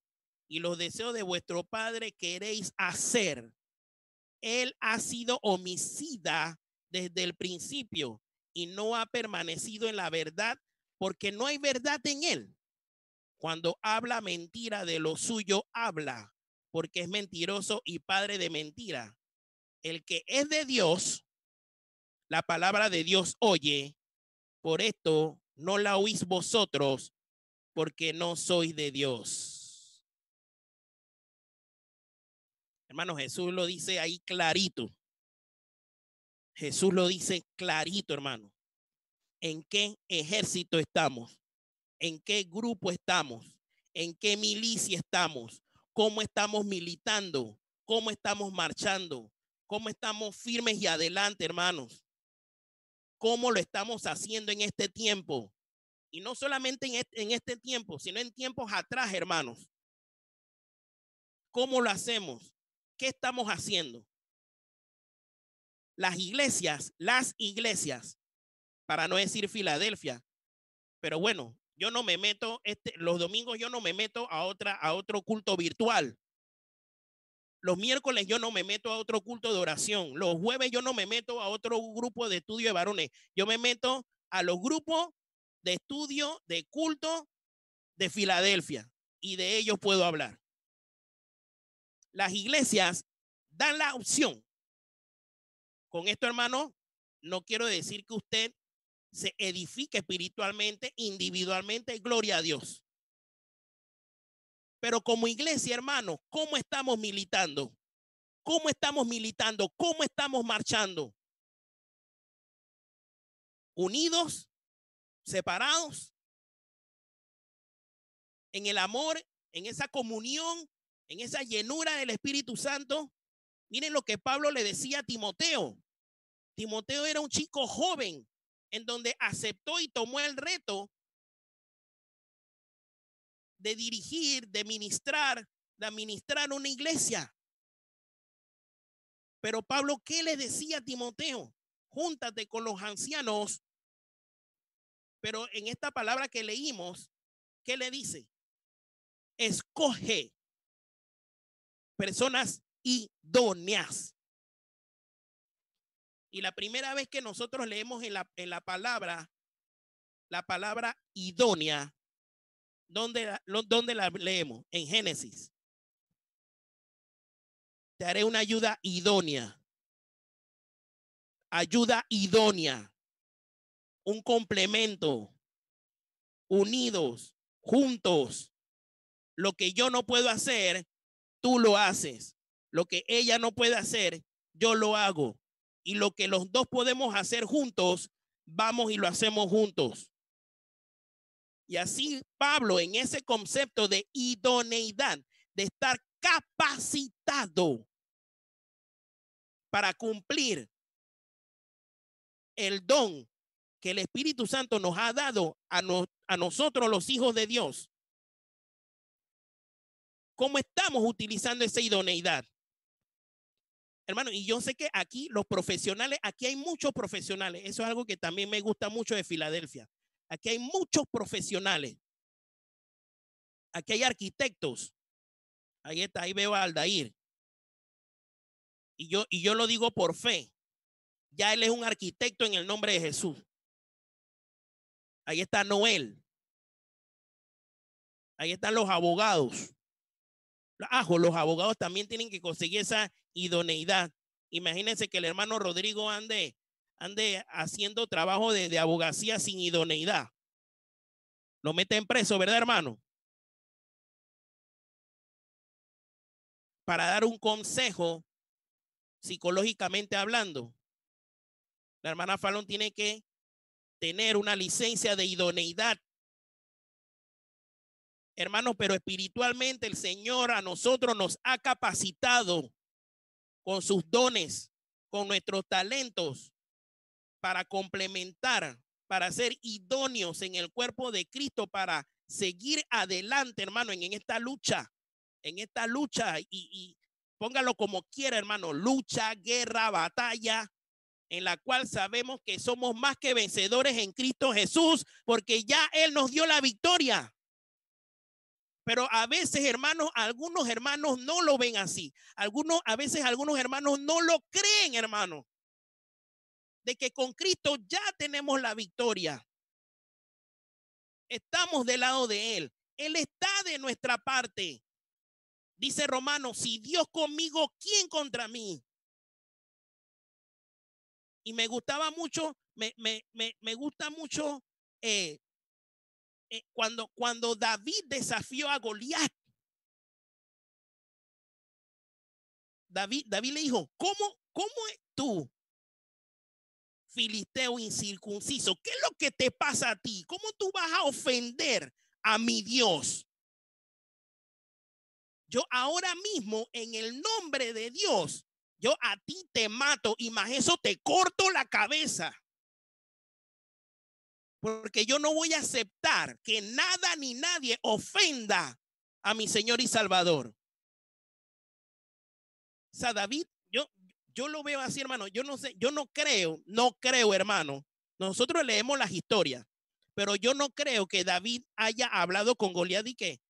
y los deseos de vuestro padre queréis hacer. Él ha sido homicida desde el principio y no ha permanecido en la verdad porque no hay verdad en él. Cuando habla mentira de lo suyo, habla porque es mentiroso y padre de mentira. El que es de Dios, la palabra de Dios oye, por esto no la oís vosotros porque no sois de Dios. Hermano, Jesús lo dice ahí clarito. Jesús lo dice clarito, hermano. ¿En qué ejército estamos? ¿En qué grupo estamos? ¿En qué milicia estamos? ¿Cómo estamos militando? ¿Cómo estamos marchando? ¿Cómo estamos firmes y adelante, hermanos? ¿Cómo lo estamos haciendo en este tiempo? Y no solamente en este tiempo, sino en tiempos atrás, hermanos. ¿Cómo lo hacemos? ¿Qué estamos haciendo? Las iglesias, para no decir Filadelfia, pero bueno, yo no me meto, los domingos yo no me meto a otro culto virtual. Los miércoles yo no me meto a otro culto de oración. Los jueves yo no me meto a otro grupo de estudio de varones. Yo me meto a los grupos de estudio de culto de Filadelfia y de ellos puedo hablar. Las iglesias dan la opción. Con esto, hermano, no quiero decir que usted se edifique espiritualmente, individualmente, gloria a Dios. Pero como iglesia, hermano, ¿cómo estamos militando? ¿Cómo estamos militando? ¿Cómo estamos marchando? ¿Unidos? ¿Separados? ¿En el amor? ¿En esa comunión? ¿En esa llenura del Espíritu Santo? Miren lo que Pablo le decía a Timoteo. Timoteo era un chico joven en donde aceptó y tomó el reto de dirigir, de administrar una iglesia. Pero Pablo, ¿qué le decía a Timoteo? Júntate con los ancianos. Pero en esta palabra que leímos, ¿qué le dice? Escoge personas idóneas. Y la primera vez que nosotros leemos en la palabra idónea, ¿dónde la leemos? En Génesis. Te haré una ayuda idónea. Ayuda idónea. Un complemento. Unidos, juntos. Lo que yo no puedo hacer, tú lo haces. Lo que ella no puede hacer, yo lo hago. Y lo que los dos podemos hacer juntos, vamos y lo hacemos juntos. Y así Pablo, en ese concepto de idoneidad, de estar capacitado para cumplir el don que el Espíritu Santo nos ha dado a nosotros los hijos de Dios, ¿cómo estamos utilizando esa idoneidad? Hermano, y yo sé que aquí los profesionales, aquí hay muchos profesionales. Eso es algo que también me gusta mucho de Filadelfia. Aquí hay muchos profesionales. Aquí hay arquitectos. Ahí está, ahí veo a Aldair. Y yo lo digo por fe. Ya él es un arquitecto en el nombre de Jesús. Ahí está Noel. Ahí están los abogados. Los abogados también tienen que conseguir esa idoneidad. Imagínense que el hermano Rodrigo ande haciendo trabajo de abogacía sin idoneidad. Lo meten preso, ¿verdad, hermano? Para dar un consejo psicológicamente hablando, la hermana Fallon tiene que tener una licencia de idoneidad. Hermanos, pero espiritualmente el Señor a nosotros nos ha capacitado con sus dones, con nuestros talentos, para complementar, para ser idóneos en el cuerpo de Cristo, para seguir adelante, hermano, en esta lucha, y póngalo como quiera, hermano, lucha, guerra, batalla, en la cual sabemos que somos más que vencedores en Cristo Jesús, porque ya Él nos dio la victoria. Pero a veces, hermanos, algunos hermanos no lo ven así. A veces algunos hermanos no lo creen, hermano, de que con Cristo ya tenemos la victoria. Estamos del lado de Él. Él está de nuestra parte. Dice Romanos, si Dios conmigo, ¿quién contra mí? Y me gustaba mucho, me gusta mucho cuando David desafió a Goliat. David le dijo, ¿cómo es tú, filisteo incircunciso? ¿Qué es lo que te pasa a ti? ¿Cómo tú vas a ofender a mi Dios? Yo ahora mismo, en el nombre de Dios, yo a ti te mato y más eso te corto la cabeza. Porque yo no voy a aceptar que nada ni nadie ofenda a mi Señor y Salvador. O sea, David, yo lo veo así, hermano. Yo no sé, yo no creo, hermano. Nosotros leemos las historias, pero yo no creo que David haya hablado con Goliat y que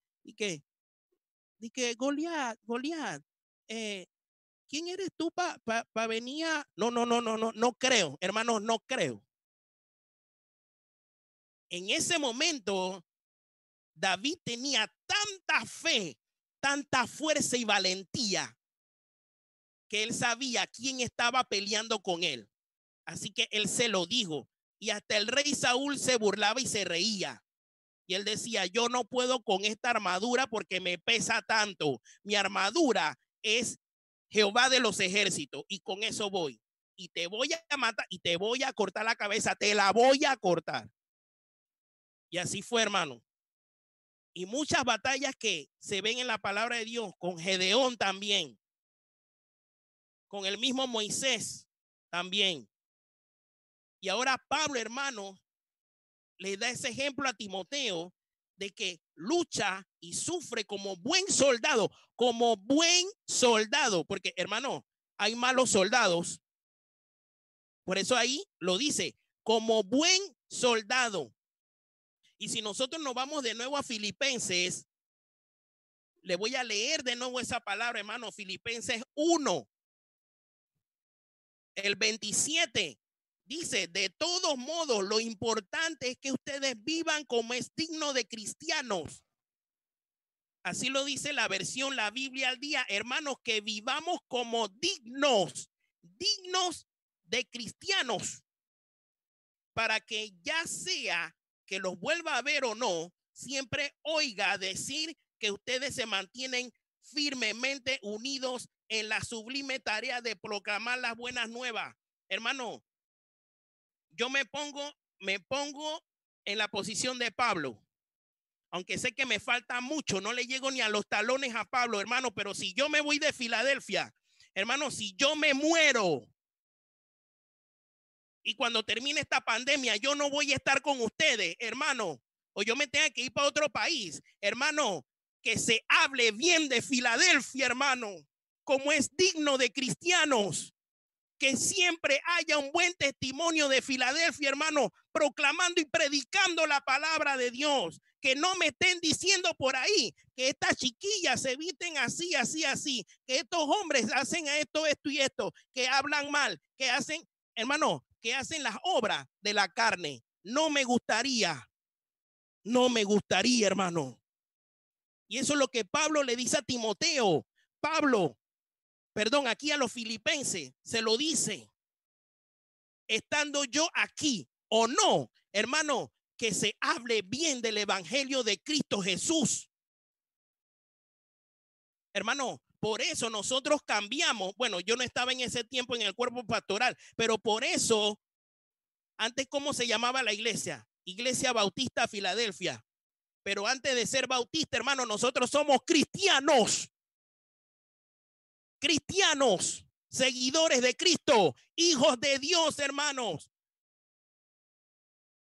Goliat, ¿quién eres tú para venir a? No creo, hermanos, no creo. En ese momento, David tenía tanta fe, tanta fuerza y valentía, que él sabía quién estaba peleando con él. Así que él se lo dijo. Y hasta el rey Saúl se burlaba y se reía. Y él decía, yo no puedo con esta armadura porque me pesa tanto. Mi armadura es Jehová de los ejércitos y con eso voy. Y te voy a matar y te voy a cortar la cabeza, te la voy a cortar. Y así fue, hermano. Y muchas batallas que se ven en la palabra de Dios, con Gedeón también, con el mismo Moisés también. Y ahora Pablo, hermano, le da ese ejemplo a Timoteo de que lucha y sufre como buen soldado, porque hermano, hay malos soldados. Por eso ahí lo dice, como buen soldado. Y si nosotros nos vamos de nuevo a Filipenses, le voy a leer de nuevo esa palabra, hermano, Filipenses 1, el 27. Dice, de todos modos, lo importante es que ustedes vivan como es digno de cristianos. Así lo dice la versión, la Biblia al día. Hermanos, que vivamos como dignos de cristianos, para que ya sea que los vuelva a ver o no, siempre oiga decir que ustedes se mantienen firmemente unidos en la sublime tarea de proclamar las buenas nuevas. Hermano, yo me pongo en la posición de Pablo. Aunque sé que me falta mucho, no le llego ni a los talones a Pablo, hermano, pero si yo me voy de Filadelfia, hermano, si yo me muero, y cuando termine esta pandemia yo no voy a estar con ustedes, hermano, o yo me tenga que ir para otro país, hermano, que se hable bien de Filadelfia, hermano, como es digno de cristianos. Que siempre haya un buen testimonio de Filadelfia, hermano, proclamando y predicando la palabra de Dios. Que no me estén diciendo por ahí que estas chiquillas se visten así, así, así, que estos hombres hacen esto, esto y esto, que hablan mal, que hacen, hermano, que hacen las obras de la carne. No me gustaría, hermano. Y eso es lo que Pablo le dice a Timoteo. Aquí a los filipenses se lo dice. Estando yo aquí o no, hermano, que se hable bien del evangelio de Cristo Jesús. Hermano, por eso nosotros cambiamos. Bueno, yo no estaba en ese tiempo en el cuerpo pastoral, pero por eso, antes, ¿cómo se llamaba la iglesia? Iglesia Bautista Filadelfia. Pero antes de ser bautista, hermano, nosotros somos cristianos. Cristianos, seguidores de Cristo, hijos de Dios, hermanos.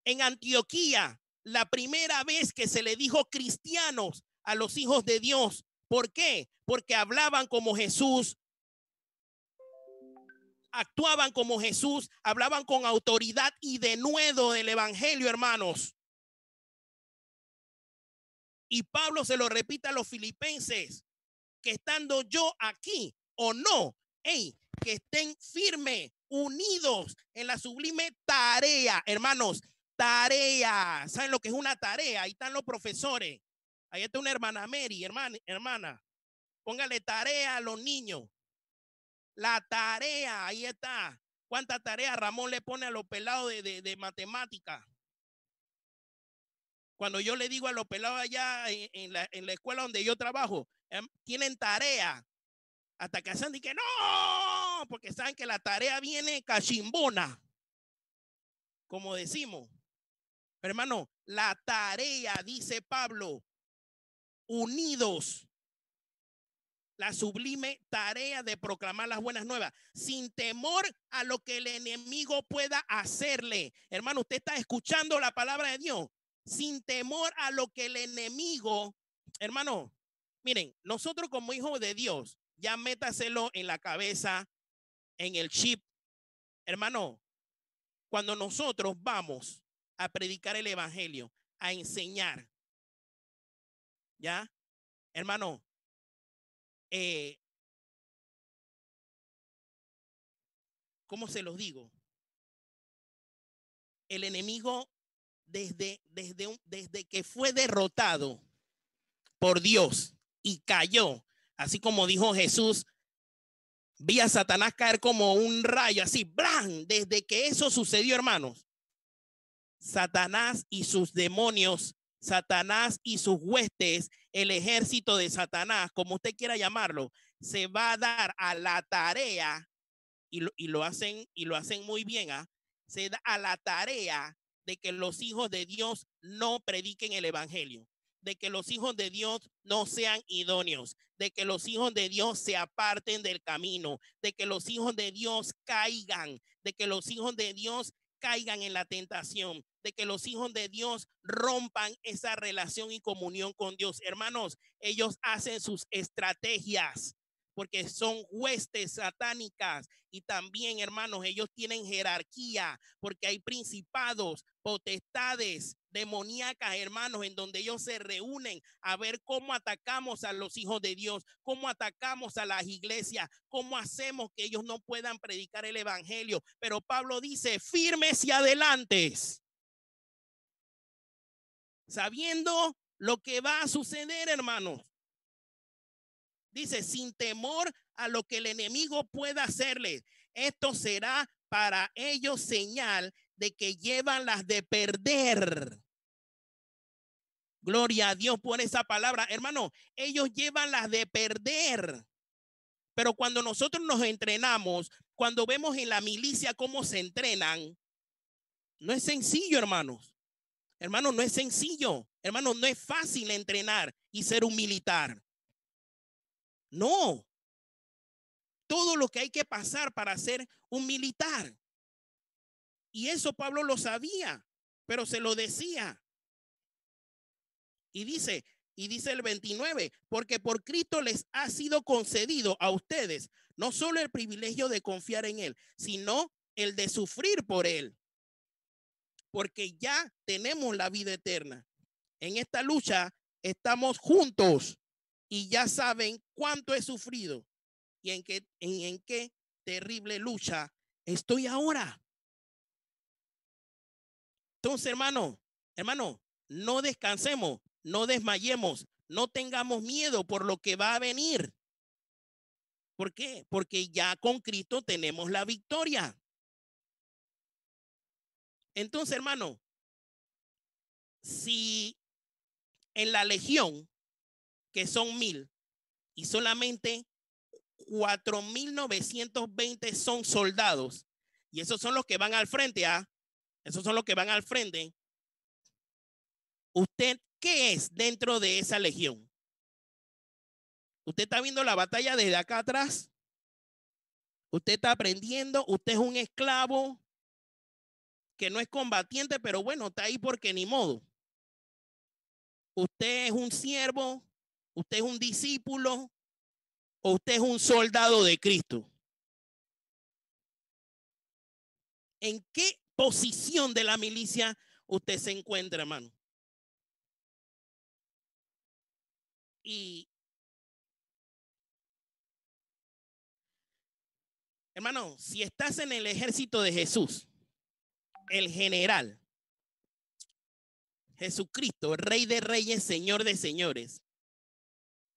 En Antioquía, la primera vez que se le dijo cristianos a los hijos de Dios. ¿Por qué? Porque hablaban como Jesús, actuaban como Jesús, hablaban con autoridad y denuedo del evangelio, hermanos. Y Pablo se lo repite a los filipenses, que estando yo aquí o no, hey, que estén firmes, unidos en la sublime tarea, hermanos, tarea. ¿Saben lo que es una tarea? Ahí están los profesores. Ahí está una hermana Mary, hermana. Póngale tarea a los niños. La tarea, ahí está. ¿Cuánta tarea Ramón le pone a los pelados de matemática? Cuando yo le digo a los pelados allá en la escuela donde yo trabajo, tienen tarea. Hasta que hacen y que no, porque saben que la tarea viene cachimbona, como decimos. Pero hermano, la tarea, dice Pablo, unidos, la sublime tarea de proclamar las buenas nuevas, sin temor a lo que el enemigo pueda hacerle. Hermano, usted está escuchando la palabra de Dios, sin temor a lo que el enemigo, hermano, miren, nosotros como hijos de Dios, ya métaselo en la cabeza, en el chip, hermano, cuando nosotros vamos a predicar el evangelio, a enseñar, ¿ya? Hermano, ¿cómo se los digo? El enemigo, desde que fue derrotado por Dios y cayó, así como dijo Jesús, vi a Satanás caer como un rayo, así, ¡blan! Desde que eso sucedió, hermanos, Satanás y sus demonios, Satanás y sus huestes, el ejército de Satanás, como usted quiera llamarlo, se va a dar a la tarea, y lo hacen muy bien, se da a la tarea de que los hijos de Dios no prediquen el evangelio, de que los hijos de Dios no sean idóneos, de que los hijos de Dios se aparten del camino, de que los hijos de Dios caigan, de que los hijos de Dios caigan en la tentación, de que los hijos de Dios rompan esa relación y comunión con Dios. Hermanos, ellos hacen sus estrategias porque son huestes satánicas y también, hermanos, ellos tienen jerarquía porque hay principados, potestades demoníacas, hermanos, en donde ellos se reúnen a ver cómo atacamos a los hijos de Dios, cómo atacamos a las iglesias, cómo hacemos que ellos no puedan predicar el evangelio. Pero Pablo dice, firmes y adelantes, sabiendo lo que va a suceder, hermanos. Dice, sin temor a lo que el enemigo pueda hacerles. Esto será para ellos señal de que llevan las de perder. Gloria a Dios por esa palabra. Hermano, ellos llevan las de perder. Pero cuando nosotros nos entrenamos, cuando vemos en la milicia cómo se entrenan, no es sencillo, hermanos. Hermano, no es sencillo. Hermano, no es fácil entrenar y ser un militar. No. Todo lo que hay que pasar para ser un militar. Y eso Pablo lo sabía, pero se lo decía. Y dice el 29, porque por Cristo les ha sido concedido a ustedes no solo el privilegio de confiar en Él, sino el de sufrir por Él. Porque ya tenemos la vida eterna. En esta lucha estamos juntos y ya saben cuánto he sufrido y en qué terrible lucha estoy ahora. Entonces, hermano, no descansemos, no desmayemos, no tengamos miedo por lo que va a venir. ¿Por qué? Porque ya con Cristo tenemos la victoria. Entonces, hermano, si en la legión, que son 1000, y solamente 4920 son soldados, y esos son los que van al frente, esos son los que van al frente. ¿Usted qué es dentro de esa legión? ¿Usted está viendo la batalla desde acá atrás? ¿Usted está aprendiendo? ¿Usted es un esclavo que no es combatiente, pero bueno, está ahí porque ni modo? ¿Usted es un siervo? ¿Usted es un discípulo? ¿O usted es un soldado de Cristo? ¿En qué posición de la milicia usted se encuentra, hermano? Y, hermano, si estás en el ejército de Jesús, el general, Jesucristo, Rey de Reyes, Señor de Señores,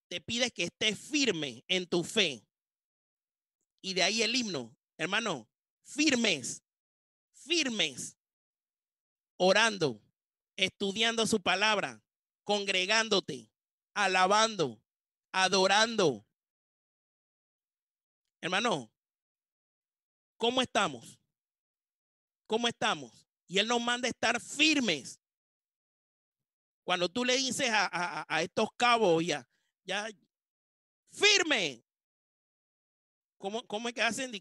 te pide que estés firme en tu fe. Y de ahí el himno, hermano, firmes, orando, estudiando su palabra, congregándote, alabando, adorando. Hermano, ¿cómo estamos? ¿Cómo estamos? Y Él nos manda a estar firmes. Cuando tú le dices a estos cabos, ya, firme. ¿Cómo es que hacen?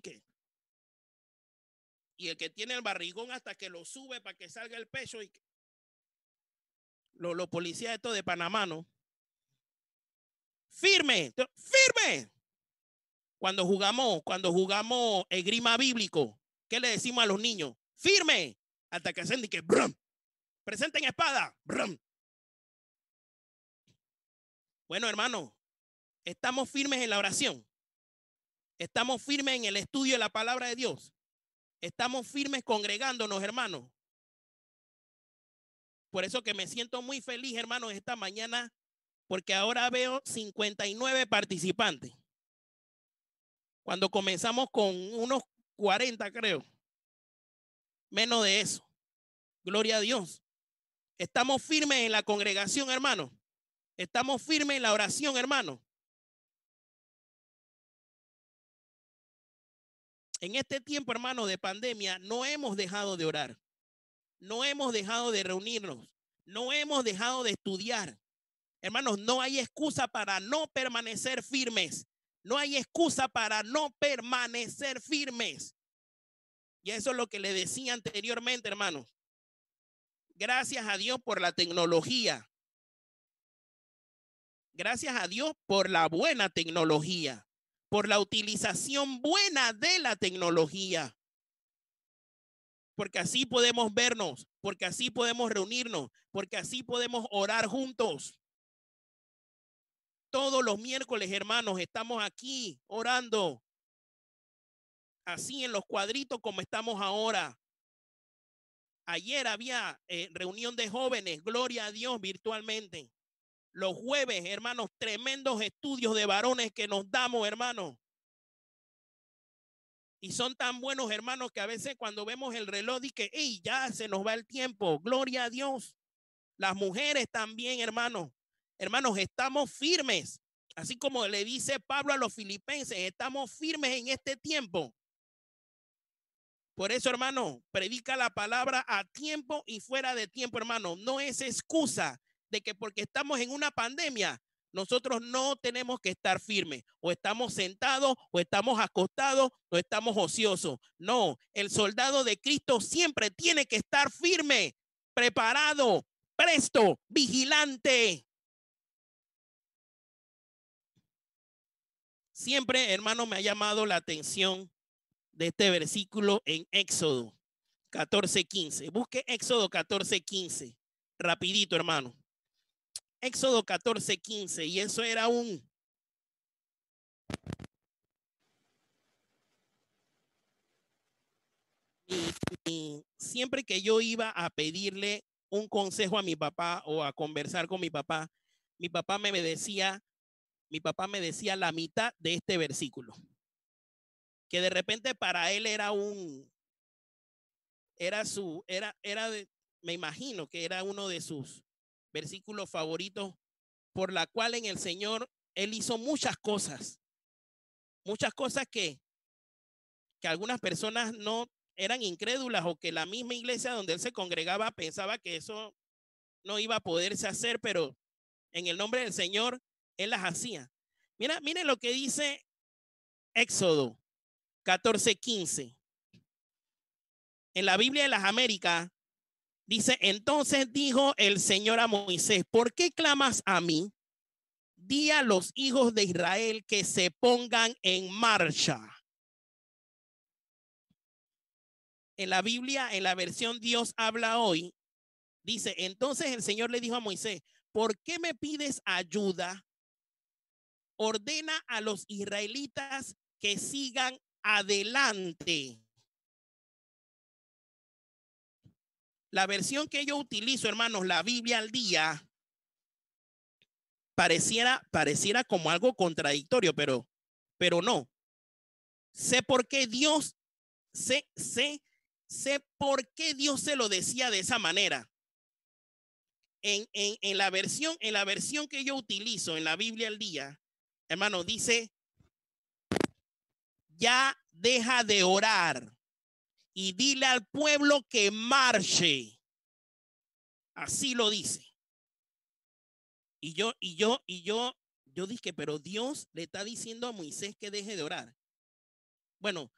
Y el que tiene el barrigón hasta que lo sube para que salga el pecho. Y los policías estos de Panamá, ¿no? Firme, firme. Cuando jugamos esgrima bíblico, ¿qué le decimos a los niños? Firme. Hasta que hacen que brum, presenten espada. Brum. Bueno, hermano, estamos firmes en la oración. Estamos firmes en el estudio de la palabra de Dios. Estamos firmes congregándonos, hermanos. Por eso que me siento muy feliz, hermanos, esta mañana, porque ahora veo 59 participantes. Cuando comenzamos con unos 40, creo. Menos de eso. Gloria a Dios. Estamos firmes en la congregación, hermano. Estamos firmes en la oración, hermano. En este tiempo, hermano, de pandemia, no hemos dejado de orar. No hemos dejado de reunirnos. No hemos dejado de estudiar. Hermanos, no hay excusa para no permanecer firmes. No hay excusa para no permanecer firmes. Y eso es lo que le decía anteriormente, hermanos. Gracias a Dios por la tecnología. Gracias a Dios por la buena tecnología, por la utilización buena de la tecnología. Porque así podemos vernos, porque así podemos reunirnos, porque así podemos orar juntos. Todos los miércoles, hermanos, estamos aquí orando. Así en los cuadritos como estamos ahora. Ayer había reunión de jóvenes, gloria a Dios, virtualmente. Los jueves, hermanos, tremendos estudios de varones que nos damos, hermanos. Y son tan buenos, hermanos, que a veces cuando vemos el reloj, dice, hey, ya se nos va el tiempo. Gloria a Dios. Las mujeres también, hermanos. Hermanos, estamos firmes. Así como le dice Pablo a los filipenses, estamos firmes en este tiempo. Por eso, hermano, predica la palabra a tiempo y fuera de tiempo, hermano. No es excusa de que porque estamos en una pandemia, nosotros no tenemos que estar firmes. O estamos sentados, o estamos acostados, o estamos ociosos. No, el soldado de Cristo siempre tiene que estar firme, preparado, presto, vigilante. Siempre, hermano, me ha llamado la atención de este versículo en Éxodo 14:15. Busque Éxodo 14:15. Rapidito, hermano. Éxodo 14:15. Y eso era y siempre que yo iba a pedirle un consejo a mi papá o a conversar con mi papá me decía la mitad de este versículo, que de repente para él me imagino que era uno de sus versículos favoritos, por la cual en el Señor él hizo muchas cosas que algunas personas no eran incrédulas, o que la misma iglesia donde él se congregaba pensaba que eso no iba a poderse hacer, pero en el nombre del Señor él las hacía. Miren lo que dice Éxodo 14:15. En la Biblia de las Américas dice: entonces dijo el Señor a Moisés, ¿por qué clamas a mí? Di a los hijos de Israel que se pongan en marcha. En la Biblia, en la versión Dios habla hoy, dice: entonces el Señor le dijo a Moisés, ¿por qué me pides ayuda? Ordena a los israelitas que sigan adelante. La versión que yo utilizo, hermanos, la Biblia al día, pareciera como algo contradictorio, pero no. Sé por qué Dios se lo decía de esa manera. En la versión que yo utilizo en la Biblia al día, hermano, dice: ya deja de orar y dile al pueblo que marche. Así lo dice. Y yo dije, pero Dios le está diciendo a Moisés que deje de orar. Bueno,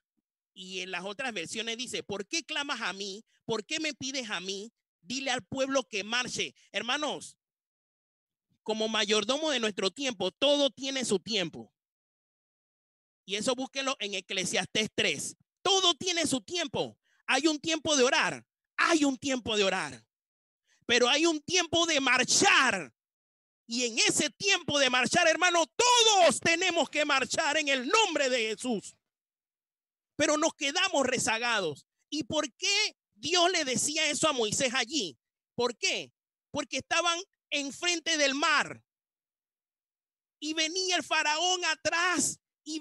y en las otras versiones dice: ¿por qué clamas a mí? ¿Por qué me pides a mí? Dile al pueblo que marche. Hermanos, como mayordomo de nuestro tiempo, todo tiene su tiempo. Y eso búsquenlo en Eclesiastés 3. Todo tiene su tiempo. Hay un tiempo de orar, hay un tiempo de orar, pero hay un tiempo de marchar. Y en ese tiempo de marchar, hermano, todos tenemos que marchar en el nombre de Jesús. Pero nos quedamos rezagados. ¿Y por qué Dios le decía eso a Moisés allí? ¿Por qué? Porque estaban enfrente del mar. Y venía el faraón atrás. Y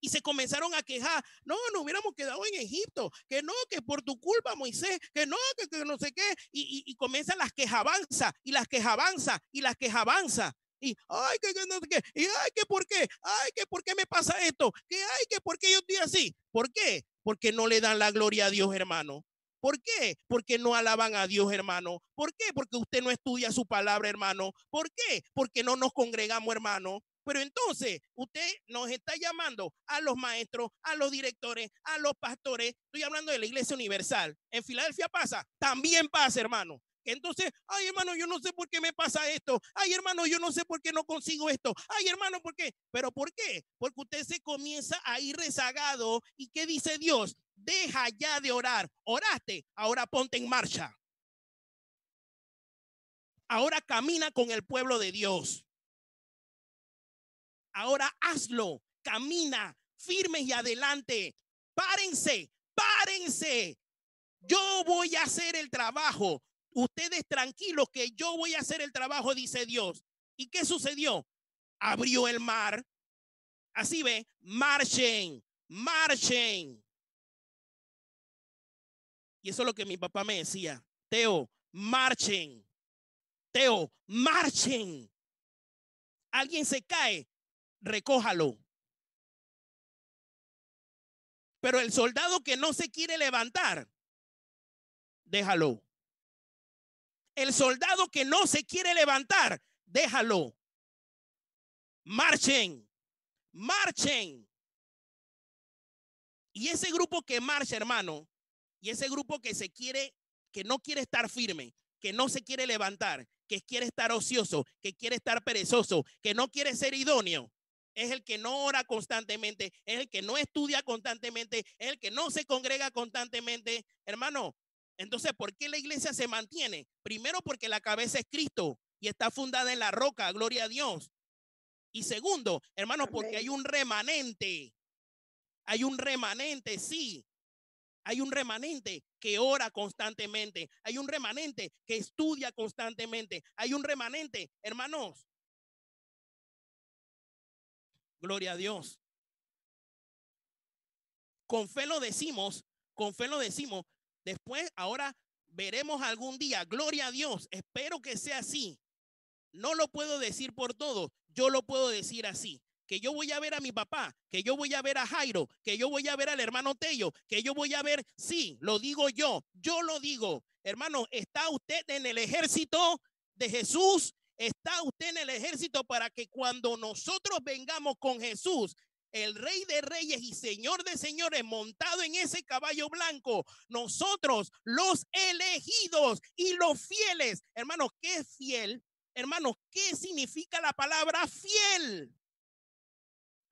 se comenzaron a quejar. No, nos hubiéramos quedado en Egipto. Que no, que por tu culpa, Moisés. Que no, que no sé qué. Y comienzan las quejabanzas. Y las quejabanzas. Y las quejabanzas. Y ay, que no sé qué. Y ay, que por qué. Ay, que por qué me pasa esto. Que ay, que por qué yo estoy así. ¿Por qué? Porque no le dan la gloria a Dios, hermano. ¿Por qué? Porque no alaban a Dios, hermano. ¿Por qué? Porque usted no estudia su palabra, hermano. ¿Por qué? Porque no nos congregamos, hermano. Pero entonces usted nos está llamando a los maestros, a los directores, a los pastores. Estoy hablando de la Iglesia Universal. En Filadelfia pasa, también pasa, hermano. Entonces, ay, hermano, yo no sé por qué me pasa esto. Ay, hermano, yo no sé por qué no consigo esto. Ay, hermano, ¿por qué? ¿Pero por qué? Porque usted se comienza a ir rezagado. ¿Y qué dice Dios? Deja ya de orar. Oraste, ahora ponte en marcha. Ahora camina con el pueblo de Dios. Ahora hazlo, camina firme y adelante. Párense. Yo voy a hacer el trabajo. Ustedes tranquilos que yo voy a hacer el trabajo, dice Dios. ¿Y qué sucedió? Abrió el mar. Así ve, marchen. Y eso es lo que mi papá me decía. Teo, marchen. Alguien se cae, recójalo. Pero el soldado que no se quiere levantar, déjalo. El soldado que no se quiere levantar, déjalo. Marchen, marchen. Y ese grupo que marcha, hermano, y ese grupo que que no quiere estar firme, que no se quiere levantar, que quiere estar ocioso, que quiere estar perezoso, que no quiere ser idóneo, es el que no ora constantemente, es el que no estudia constantemente, es el que no se congrega constantemente, hermano. Entonces, ¿por qué la iglesia se mantiene? Primero, porque la cabeza es Cristo y está fundada en la roca, gloria a Dios. Y segundo, hermano, porque hay un remanente. Hay un remanente, sí. Hay un remanente que ora constantemente. Hay un remanente que estudia constantemente. Hay un remanente, hermanos. Gloria a Dios. Con fe lo decimos, con fe lo decimos. Después, ahora veremos algún día. Gloria a Dios. Espero que sea así. No lo puedo decir por todo. Yo lo puedo decir así. Que yo voy a ver a mi papá, que yo voy a ver a Jairo, que yo voy a ver al hermano Tello, que yo voy a ver, sí, lo digo yo lo digo. Hermano, ¿está usted en el ejército de Jesús? ¿Está usted en el ejército para que cuando nosotros vengamos con Jesús, el Rey de Reyes y Señor de Señores, montado en ese caballo blanco, nosotros, los elegidos y los fieles, hermano, ¿qué es fiel? Hermanos, ¿qué significa la palabra fiel?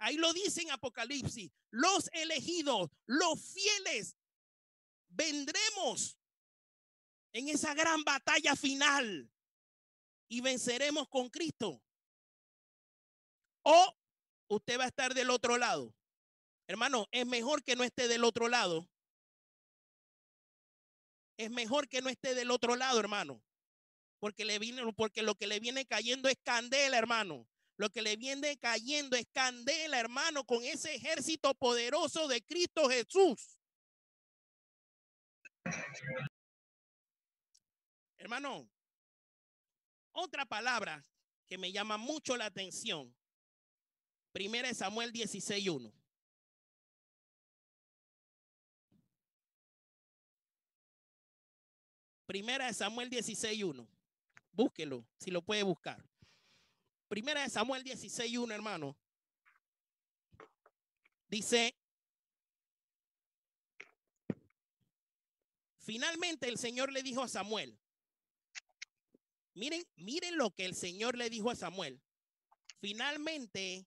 Ahí lo dice en Apocalipsis. Los elegidos, los fieles, vendremos en esa gran batalla final y venceremos con Cristo. O usted va a estar del otro lado. Hermano, es mejor que no esté del otro lado. Es mejor que no esté del otro lado, hermano. Porque lo que le viene cayendo es candela, hermano. Lo que le viene cayendo es candela, hermano, con ese ejército poderoso de Cristo Jesús. Hermano, otra palabra que me llama mucho la atención. Primera de Samuel 16:1. Primera de Samuel 16:1. Búsquelo, si lo puede buscar. Primera de Samuel 16:1, hermano. Dice, finalmente el Señor le dijo a Samuel. Miren lo que el Señor le dijo a Samuel. Finalmente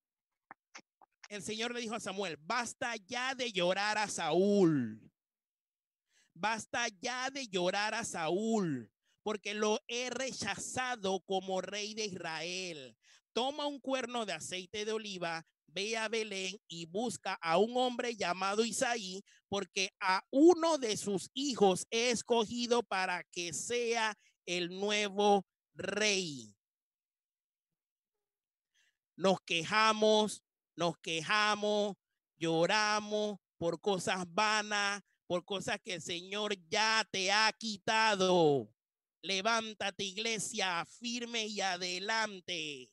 el Señor le dijo a Samuel, basta ya de llorar a Saúl. Basta ya de llorar a Saúl, porque lo he rechazado como rey de Israel. Toma un cuerno de aceite de oliva, ve a Belén y busca a un hombre llamado Isaí, porque a uno de sus hijos he escogido para que sea el nuevo rey. Nos quejamos, lloramos por cosas vanas, por cosas que el Señor ya te ha quitado. Levántate, iglesia, firme y adelante.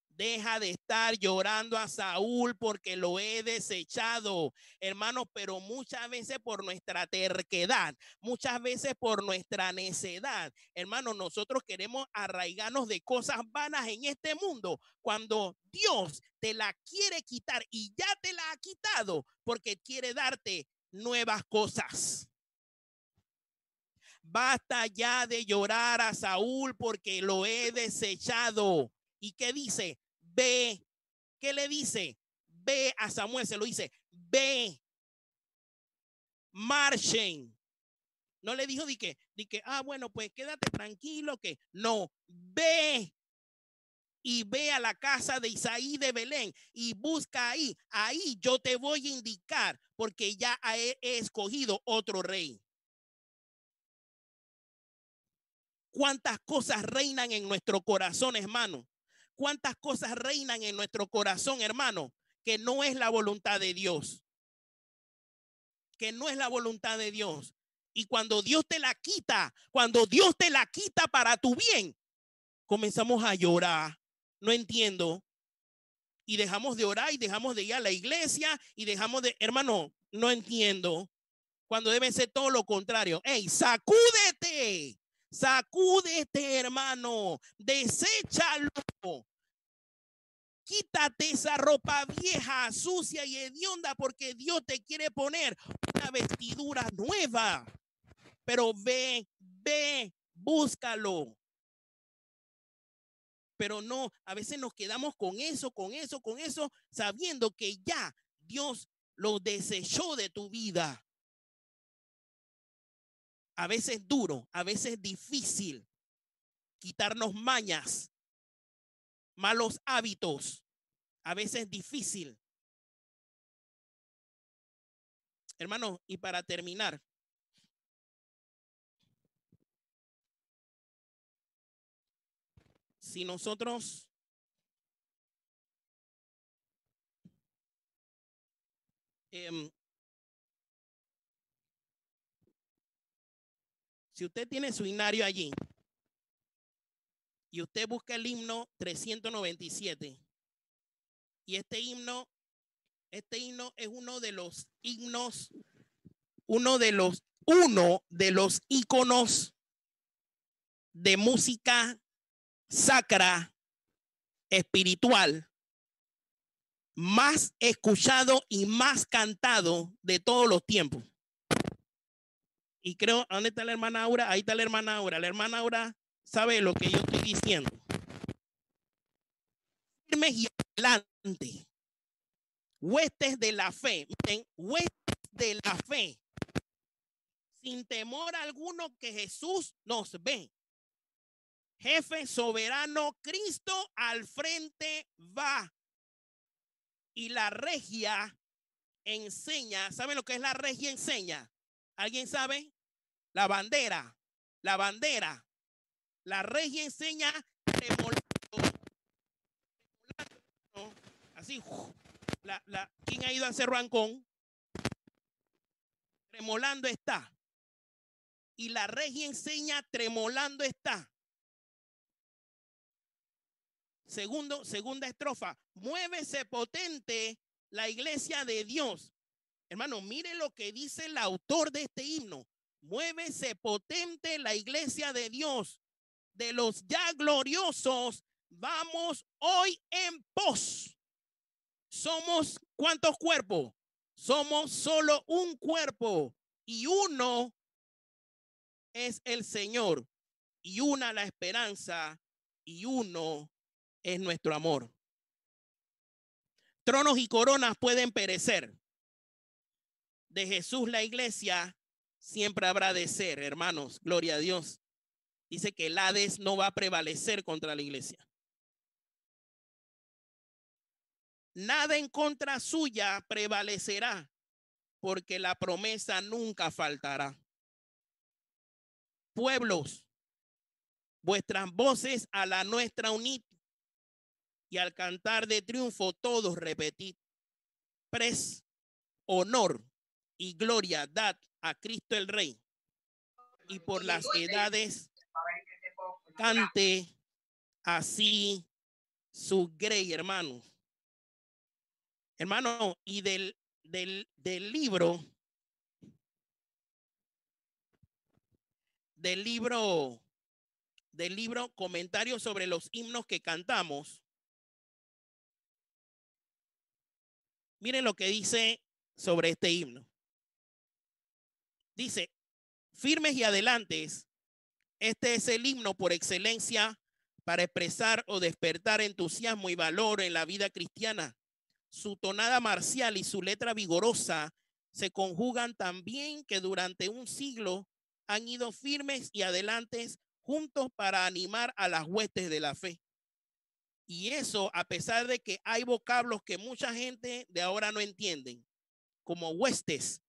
Deja de estar llorando a Saúl porque lo he desechado, hermanos, pero muchas veces por nuestra terquedad, muchas veces por nuestra necedad, hermanos, nosotros queremos arraigarnos de cosas vanas en este mundo cuando Dios te la quiere quitar y ya te la ha quitado porque quiere darte nuevas cosas. Basta ya de llorar a Saúl porque lo he desechado. ¿Y qué dice? Ve. ¿Qué le dice? Ve a Samuel, se lo dice. Ve. Marchen. No le dijo de que, bueno, pues quédate tranquilo, que no. Ve. Y ve a la casa de Isaí de Belén y busca ahí. Ahí yo te voy a indicar porque ya he escogido otro rey. ¿Cuántas cosas reinan en nuestro corazón, hermano? ¿Cuántas cosas reinan en nuestro corazón, hermano? Que no es la voluntad de Dios. Que no es la voluntad de Dios. Y cuando Dios te la quita para tu bien, comenzamos a llorar. No entiendo. Y dejamos de orar y dejamos de ir a la iglesia y dejamos de, hermano, no entiendo. Cuando debe ser todo lo contrario. ¡Ey, sacúdete! Sacúdete, hermano, deséchalo. Quítate esa ropa vieja, sucia y hedionda, porque Dios te quiere poner una vestidura nueva. Pero ve, búscalo. Pero no, a veces nos quedamos con eso, sabiendo que ya Dios lo desechó de tu vida. A veces duro, a veces difícil quitarnos mañas, malos hábitos. A veces difícil. Hermano, y para terminar, si nosotros si usted tiene su himnario allí y usted busca el himno 397, y este himno es uno de los himnos, uno de los íconos de música sacra espiritual más escuchado y más cantado de todos los tiempos. Y creo, ¿dónde está la hermana Aura? Ahí está la hermana Aura. La hermana Aura sabe lo que yo estoy diciendo. Firmes y adelante. Huestes de la fe. Miren, huestes de la fe. Sin temor alguno que Jesús nos ve. Jefe soberano, Cristo al frente va. Y la regia enseña. ¿Saben lo que es la regia enseña? ¿Alguien sabe? La bandera. La bandera. La regia enseña tremolando. Así. ¿Quién ha ido a hacer Rancón? Tremolando está. Y la regia enseña tremolando está. Segunda estrofa. Muévese potente la iglesia de Dios. Hermano, mire lo que dice el autor de este himno. Muévese potente la iglesia de Dios. De los ya gloriosos, vamos hoy en pos. Somos ¿cuántos cuerpos? Somos solo un cuerpo y uno es el Señor y una la esperanza y uno es nuestro amor. Tronos y coronas pueden perecer. De Jesús la iglesia siempre habrá de ser, hermanos. Gloria a Dios. Dice que el Hades no va a prevalecer contra la iglesia. Nada en contra suya prevalecerá, porque la promesa nunca faltará. Pueblos, vuestras voces a la nuestra unid, y al cantar de triunfo todos repetid. Pres, honor y gloria dad a Cristo el Rey, y por las edades cante así su grey, hermano. Hermano, y del libro comentarios sobre los himnos que cantamos. Miren lo que dice sobre este himno. Dice, firmes y adelantes, este es el himno por excelencia para expresar o despertar entusiasmo y valor en la vida cristiana. Su tonada marcial y su letra vigorosa se conjugan tan bien que durante un siglo han ido firmes y adelantes juntos para animar a las huestes de la fe. Y eso a pesar de que hay vocablos que mucha gente de ahora no entienden, como huestes,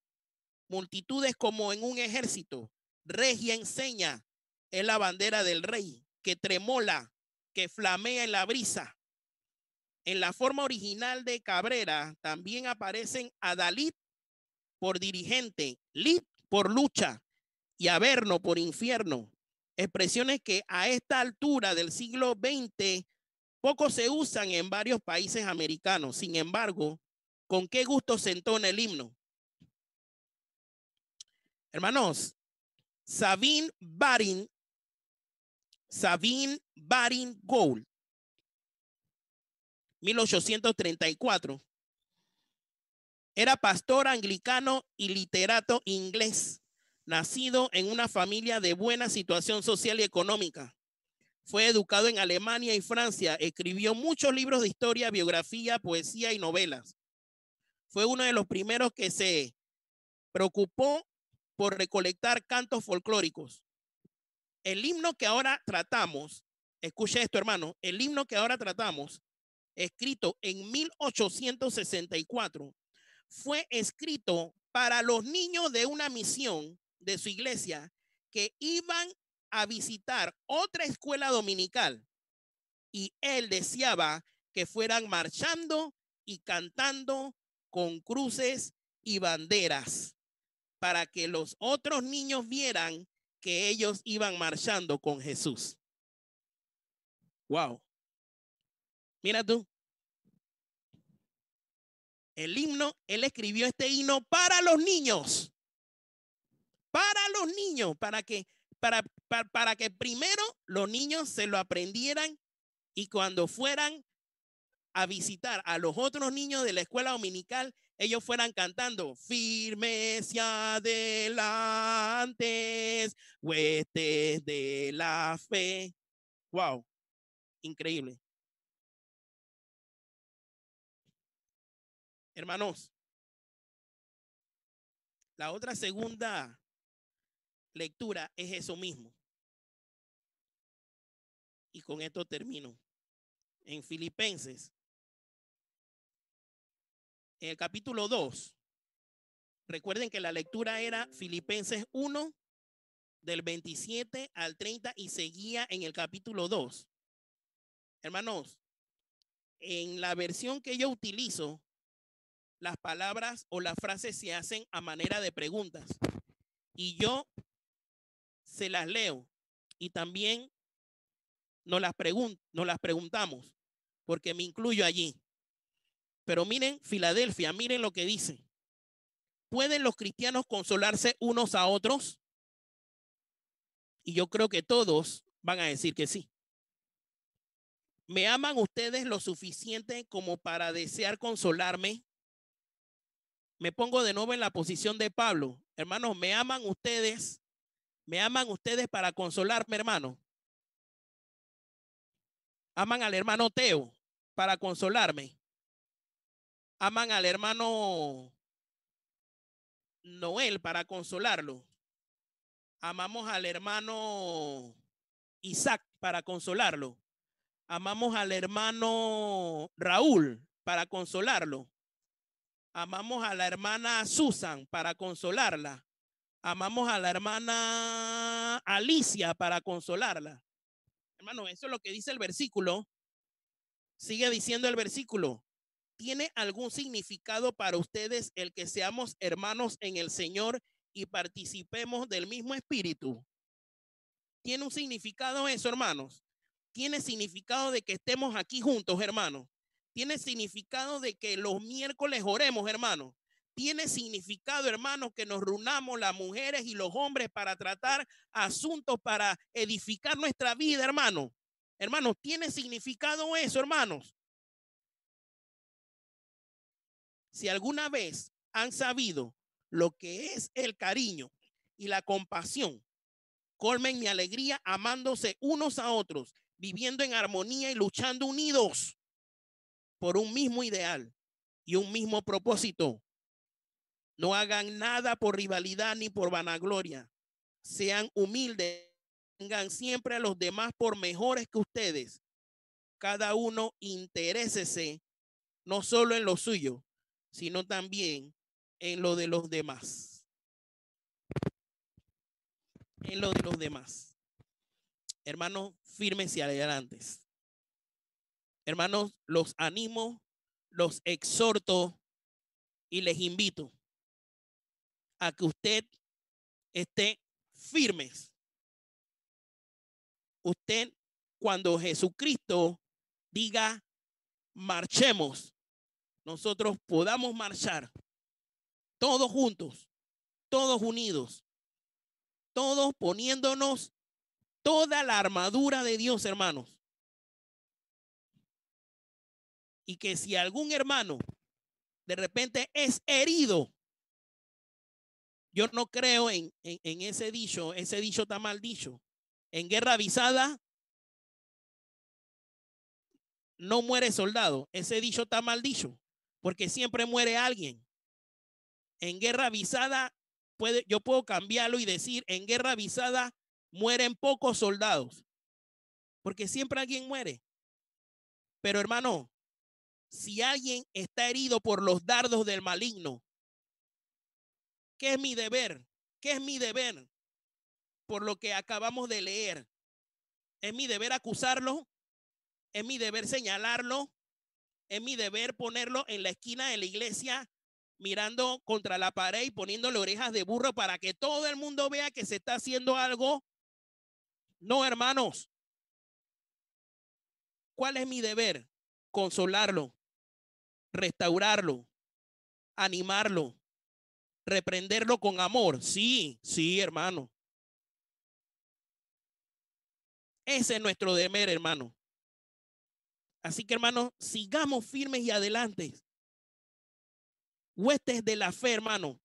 multitudes como en un ejército. Regia enseña, es la bandera del rey, que tremola, que flamea en la brisa. En la forma original de Cabrera también aparecen Adalid por dirigente, Lid por lucha y Averno por infierno. Expresiones que a esta altura del siglo XX poco se usan en varios países americanos. Sin embargo, ¿con qué gusto se entona el himno? Hermanos, Sabine Barin Sabine Baring Gould, 1834. Era pastor anglicano y literato inglés, nacido en una familia de buena situación social y económica. Fue educado en Alemania y Francia. Escribió muchos libros de historia, biografía, poesía y novelas. Fue uno de los primeros que se preocupó por recolectar cantos folclóricos. El himno que ahora tratamos, escuche esto, hermano, el himno que ahora tratamos, escrito en 1864, fue escrito para los niños de una misión de su iglesia que iban a visitar otra escuela dominical, y él deseaba que fueran marchando y cantando con cruces y banderas para que los otros niños vieran que ellos iban marchando con Jesús. Wow. Mira tú. El himno, él escribió este himno para los niños. Para los niños, para que primero los niños se lo aprendieran y cuando fueran a visitar a los otros niños de la escuela dominical, ellos fueran cantando firmes y adelantes, huestes de la fe. Wow, increíble. Hermanos, la otra segunda lectura es eso mismo. Y con esto termino. En Filipenses, en el capítulo 2, recuerden que la lectura era Filipenses 1, del 27 al 30 y seguía en el capítulo 2. Hermanos, en la versión que yo utilizo, las palabras o las frases se hacen a manera de preguntas y yo se las leo y también nos las preguntamos porque me incluyo allí. Pero miren, Filadelfia, miren lo que dice. ¿Pueden los cristianos consolarse unos a otros? Y yo creo que todos van a decir que sí. ¿Me aman ustedes lo suficiente como para desear consolarme? Me pongo de nuevo en la posición de Pablo. Hermanos, ¿me aman ustedes? ¿Me aman ustedes para consolarme, hermano? ¿Aman al hermano Teo para consolarme? ¿Aman al hermano Noel para consolarlo? ¿Amamos al hermano Isaac para consolarlo? ¿Amamos al hermano Raúl para consolarlo? ¿Amamos a la hermana Susan para consolarla? ¿Amamos a la hermana Alicia para consolarla? Hermano, eso es lo que dice el versículo. Sigue diciendo el versículo. ¿Tiene algún significado para ustedes el que seamos hermanos en el Señor y participemos del mismo espíritu? ¿Tiene un significado eso, hermanos? ¿Tiene significado de que estemos aquí juntos, hermanos? ¿Tiene significado de que los miércoles oremos, hermanos? ¿Tiene significado, hermanos, que nos reunamos las mujeres y los hombres para tratar asuntos, para edificar nuestra vida, hermanos? Hermanos, ¿tiene significado eso, hermanos? Si alguna vez han sabido lo que es el cariño y la compasión, colmen mi alegría amándose unos a otros, viviendo en armonía y luchando unidos por un mismo ideal y un mismo propósito. No hagan nada por rivalidad ni por vanagloria. Sean humildes, tengan siempre a los demás por mejores que ustedes. Cada uno interésese no solo en lo suyo, sino también en lo de los demás. En lo de los demás. Hermanos, firmes y adelante. Hermanos, los animo, los exhorto y les invito a que usted esté firmes. Usted, cuando Jesucristo diga marchemos, nosotros podamos marchar todos juntos, todos unidos, todos poniéndonos toda la armadura de Dios, hermanos. Y que si algún hermano de repente es herido, yo no creo en ese dicho está mal dicho. En guerra avisada no muere soldado. Ese dicho está mal dicho, porque siempre muere alguien. En guerra avisada, yo puedo cambiarlo y decir, en guerra avisada mueren pocos soldados, porque siempre alguien muere. Pero hermano, si alguien está herido por los dardos del maligno, ¿qué es mi deber? ¿Qué es mi deber? Por lo que acabamos de leer. ¿Es mi deber acusarlo? ¿Es mi deber señalarlo? ¿Es mi deber ponerlo en la esquina de la iglesia mirando contra la pared y poniéndole orejas de burro para que todo el mundo vea que se está haciendo algo? No, hermanos. ¿Cuál es mi deber? Consolarlo, restaurarlo, animarlo, reprenderlo con amor. Sí, sí, hermano. Ese es nuestro deber, hermano. Así que, hermano, sigamos firmes y adelante. Huestes de la fe, hermano.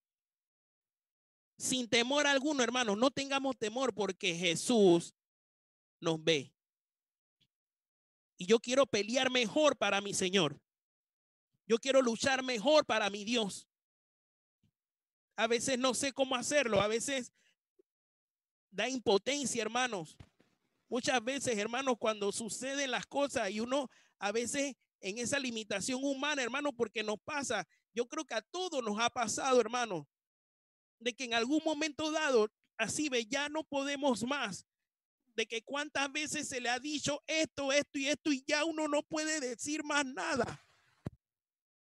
Sin temor alguno, hermano. No tengamos temor porque Jesús nos ve. Y yo quiero pelear mejor para mi Señor. Yo quiero luchar mejor para mi Dios. A veces no sé cómo hacerlo. A veces da impotencia, hermanos. Muchas veces, hermanos, cuando suceden las cosas y uno a veces en esa limitación humana, hermano, porque nos pasa, yo creo que a todos nos ha pasado, hermano, de que en algún momento dado, así ve, ya no podemos más, de que cuántas veces se le ha dicho esto, esto y esto, y ya uno no puede decir más nada.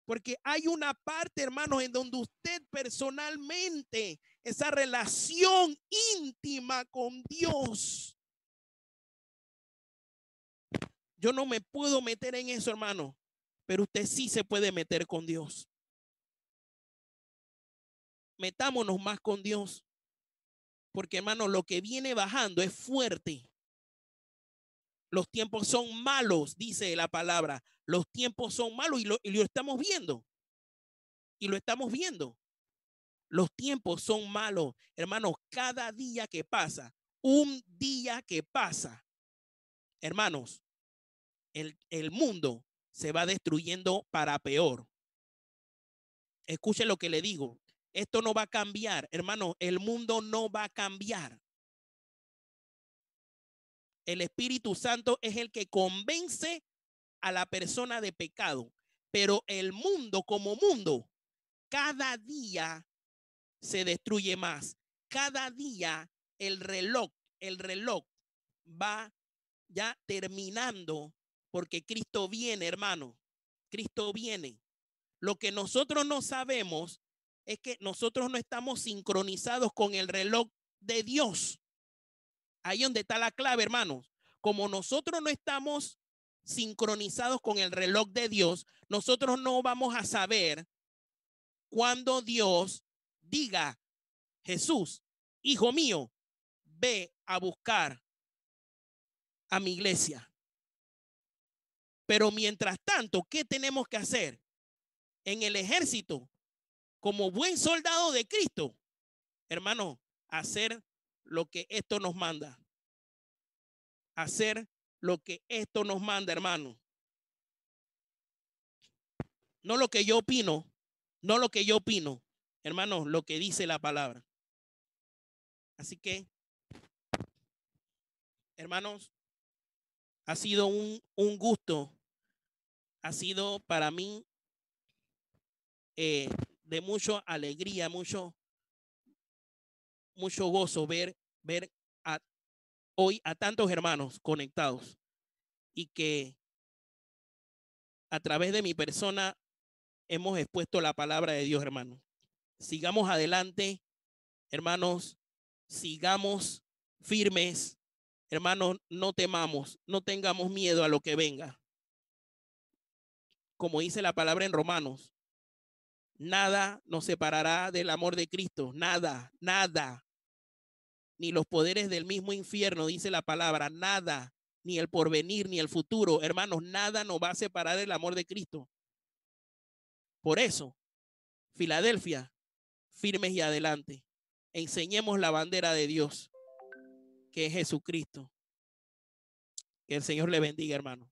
Porque hay una parte, hermanos, en donde usted personalmente, esa relación íntima con Dios, yo no me puedo meter en eso, hermano, pero usted sí se puede meter con Dios. Metámonos más con Dios, porque, hermano, lo que viene bajando es fuerte. Los tiempos son malos, dice la palabra. Los tiempos son malos y lo estamos viendo. Y lo estamos viendo. Los tiempos son malos, hermanos. Cada día que pasa, un día que pasa, hermanos, el mundo se va destruyendo para peor. Escuche lo que le digo. Esto no va a cambiar, hermano. El mundo no va a cambiar. El Espíritu Santo es el que convence a la persona de pecado. Pero el mundo como mundo, cada día se destruye más. Cada día el reloj va ya terminando porque Cristo viene, hermano. Cristo viene. Lo que nosotros no sabemos es que nosotros no estamos sincronizados con el reloj de Dios. Ahí donde está la clave, hermanos. Como nosotros no estamos sincronizados con el reloj de Dios, nosotros no vamos a saber cuando Dios diga, Jesús, hijo mío, ve a buscar a mi iglesia. Pero mientras tanto, ¿qué tenemos que hacer? En el ejército, como buen soldado de Cristo, hermano, hacer lo que esto nos manda. Hacer lo que esto nos manda, hermano. No lo que yo opino, no lo que yo opino, hermano, lo que dice la palabra. Así que, hermanos, ha sido un gusto, ha sido para mí de mucha alegría, mucho gozo ver hoy a tantos hermanos conectados y que a través de mi persona hemos expuesto la palabra de Dios, hermanos. Sigamos adelante, hermanos, sigamos firmes, hermanos, no temamos, no tengamos miedo a lo que venga. Como dice la palabra en Romanos, nada nos separará del amor de Cristo, nada, nada. ni los poderes del mismo infierno, dice la palabra, nada, ni el porvenir, ni el futuro, hermanos, nada nos va a separar del amor de Cristo. Por eso, Filadelfia, firmes y adelante. Enseñemos la bandera de Dios, que es Jesucristo. Que el Señor le bendiga, hermano.